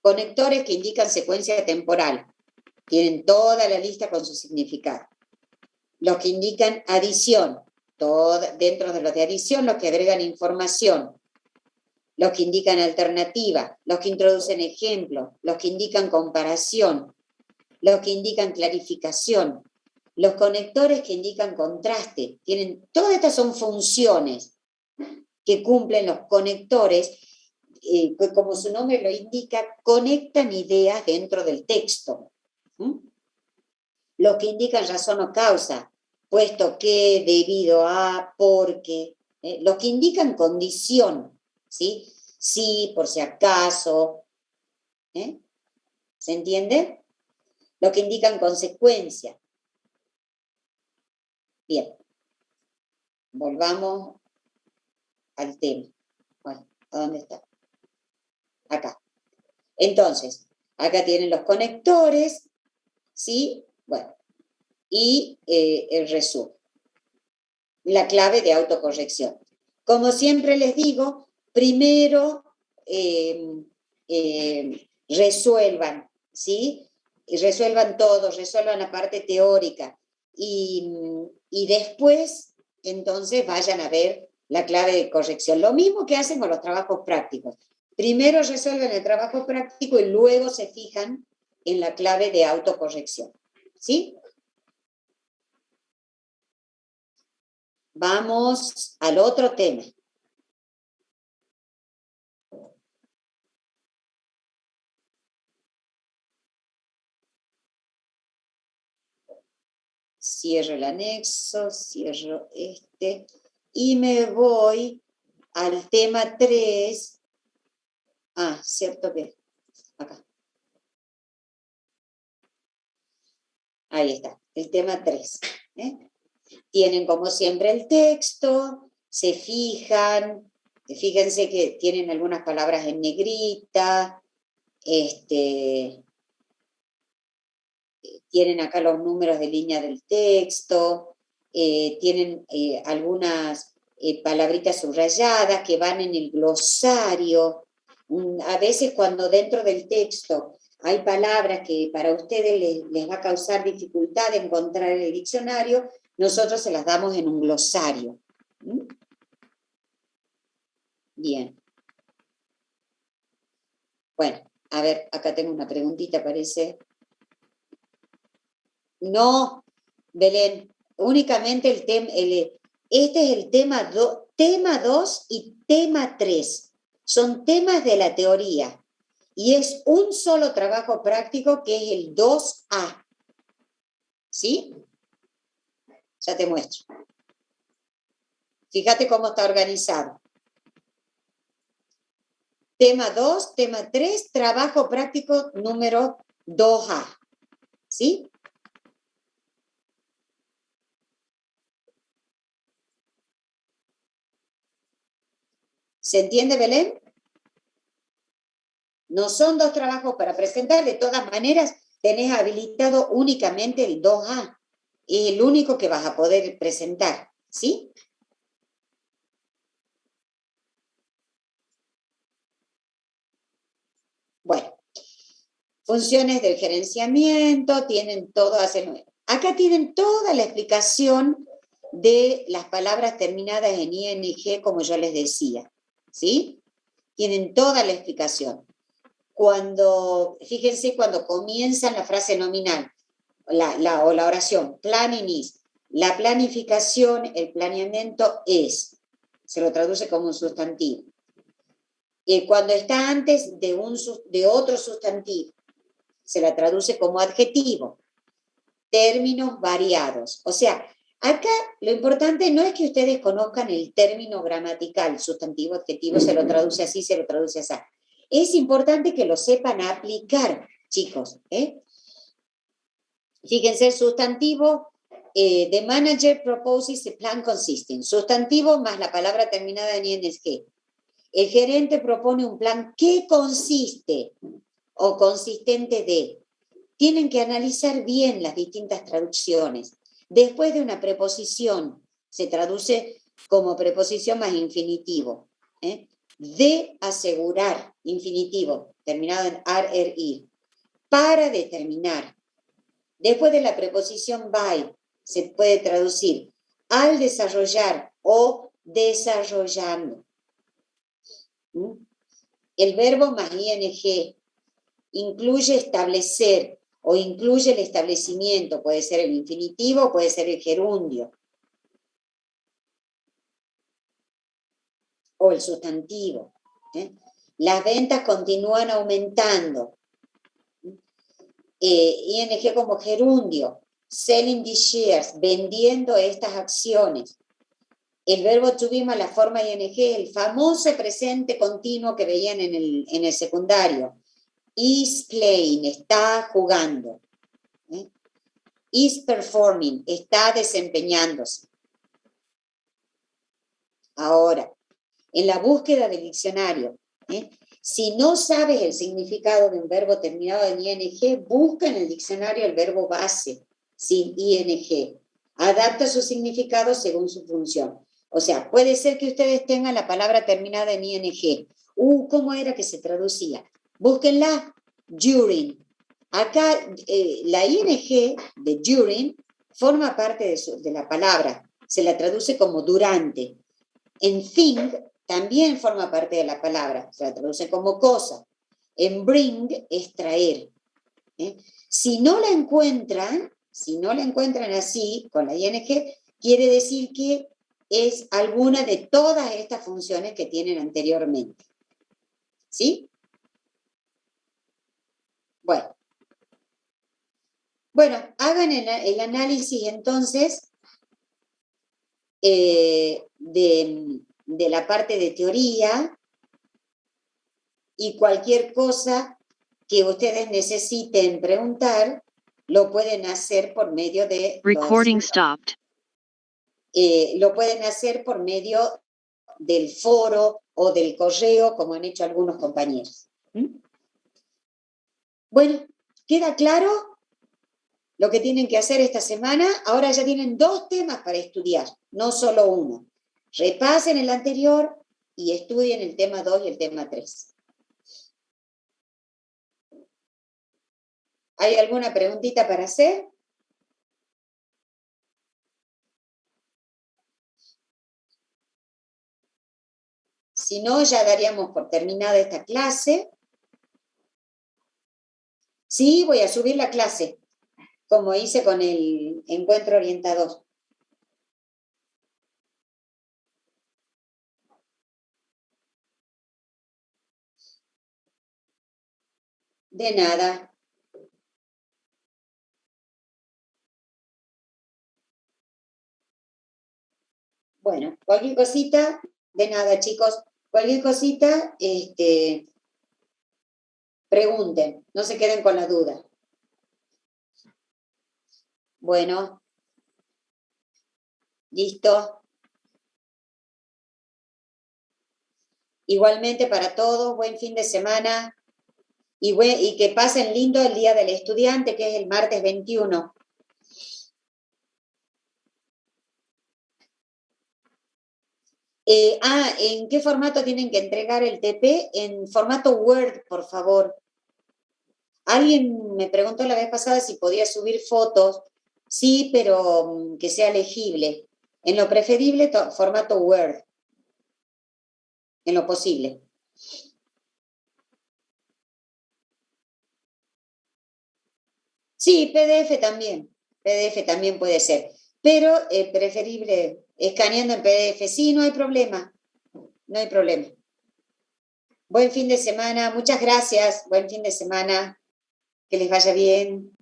Conectores que indican secuencia temporal. Tienen toda la lista con su significado. Los que indican adición. Dentro de los de adición, los que agregan información. Los que indican alternativa. Los que introducen ejemplos. Los que indican comparación. Los que indican clarificación. Los conectores que indican contraste. Todas estas son funciones que cumplen los conectores, como su nombre lo indica, conectan ideas dentro del texto. Los que indican razón o causa, puesto que, debido a, porque. Los que indican condición, ¿sí? Sí, por si acaso. ¿Se entiende? Los que indican consecuencia. Bien, volvamos al tema. Bueno, ¿a dónde está? Acá. Entonces, acá tienen los conectores, ¿sí? Bueno, y el resumen. La clave de autocorrección. Como siempre les digo, primero resuelvan, ¿sí? Y resuelvan todo, resuelvan la parte teórica. Y después, entonces, vayan a ver la clave de corrección. Lo mismo que hacen con los trabajos prácticos. Primero resuelven el trabajo práctico y luego se fijan en la clave de autocorrección. ¿Sí? Vamos al otro tema. Cierro el anexo, cierro este y me voy al tema 3. Cierto que acá. Ahí está, el tema 3. Tienen como siempre el texto, se fijan, fíjense que tienen algunas palabras en negrita, tienen acá los números de línea del texto, tienen algunas palabritas subrayadas que van en el glosario. A veces cuando dentro del texto hay palabras que para ustedes les va a causar dificultad encontrar en el diccionario, nosotros se las damos en un glosario. Bien. Bueno, a ver, acá tengo una preguntita, parece. No, Belén, únicamente este es el tema 2 y tema 3. Son temas de la teoría. Y es un solo trabajo práctico que es el 2A. ¿Sí? Ya te muestro. Fíjate cómo está organizado. Tema 2, tema 3, trabajo práctico número 2A. ¿Sí? ¿Se entiende, Belén? No son 2 trabajos para presentar, de todas maneras tenés habilitado únicamente el 2A. Es el único que vas a poder presentar, ¿sí? Bueno, funciones del gerenciamiento, tienen todo, acá tienen toda la explicación de las palabras terminadas en ing, como yo les decía, ¿sí? Tienen toda la explicación. Fíjense, cuando comienzan la frase nominal, o la oración, planning is, la planificación, el planeamiento es, se lo traduce como un sustantivo. Cuando está antes de otro sustantivo, se la traduce como adjetivo. Términos variados. O sea, acá lo importante no es que ustedes conozcan el término gramatical, sustantivo, adjetivo, se lo traduce así, se lo traduce así. Es importante que lo sepan aplicar, chicos. Fíjense, el sustantivo, the manager proposes a plan consisting. Sustantivo más la palabra terminada en ing. El gerente propone un plan que consiste o consistente de. Tienen que analizar bien las distintas traducciones. Después de una preposición, se traduce como preposición más infinitivo. De asegurar, infinitivo, terminado en ir. Para determinar. Después de la preposición by, se puede traducir al desarrollar o desarrollando. El verbo más ing incluye establecer o incluye el establecimiento, puede ser el infinitivo, puede ser el gerundio o el sustantivo. Las ventas continúan aumentando. ING como gerundio, selling these shares, vendiendo estas acciones. El verbo to be más la forma ing, el famoso presente continuo que veían en el secundario. Is playing, está jugando. Is performing, está desempeñándose. Ahora, en la búsqueda del diccionario, si no sabes el significado de un verbo terminado en ing, busca en el diccionario el verbo base, sin ing. Adapta su significado según su función. O sea, puede ser que ustedes tengan la palabra terminada en ing. ¿Cómo era que se traducía? Búsquenla, during. Acá la ing de during forma parte de la palabra. Se la traduce como durante. En think también forma parte de la palabra. Se la traduce como cosa. En bring es traer. Si no la encuentran así, con la ing, quiere decir que es alguna de todas estas funciones que tienen anteriormente. ¿Sí? Bueno, hagan el análisis entonces de la parte de teoría y cualquier cosa que ustedes necesiten preguntar, lo pueden hacer por medio de... Recording stopped. Lo pueden hacer por medio del foro o del correo, como han hecho algunos compañeros. Bueno, ¿queda claro lo que tienen que hacer esta semana? Ahora ya tienen 2 temas para estudiar, no solo uno. Repasen el anterior y estudien el tema 2 y el tema 3. ¿Hay alguna preguntita para hacer? Si no, ya daríamos por terminada esta clase. Sí, voy a subir la clase, como hice con el encuentro orientador. De nada. Bueno, cualquier cosita, de nada, chicos. Cualquier cosita, pregunten, no se queden con la duda. Bueno, listo. Igualmente para todos, buen fin de semana y que pasen lindo el Día del Estudiante, que es el martes 21. ¿En qué formato tienen que entregar el TP? En formato Word, por favor. Alguien me preguntó la vez pasada si podía subir fotos. Sí, pero que sea legible. En lo preferible, formato Word. En lo posible. Sí, PDF también. PDF también puede ser. Pero preferible escaneando en PDF. Sí, no hay problema. No hay problema. Buen fin de semana. Muchas gracias. Buen fin de semana. Que les vaya bien.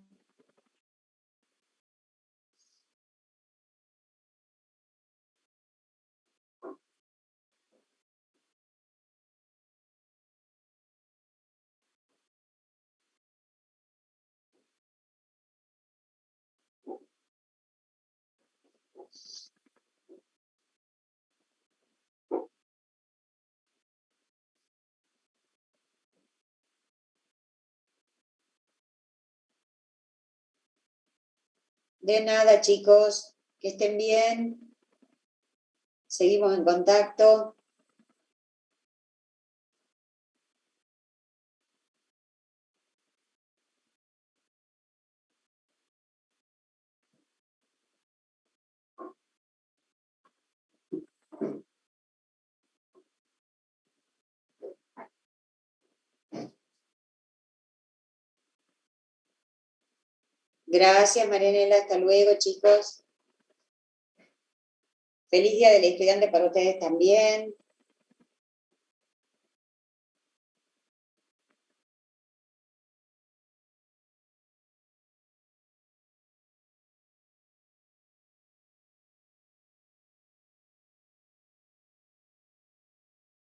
De nada, chicos. Que estén bien. Seguimos en contacto. Gracias, Marianela. Hasta luego, chicos. Feliz Día del Estudiante para ustedes también.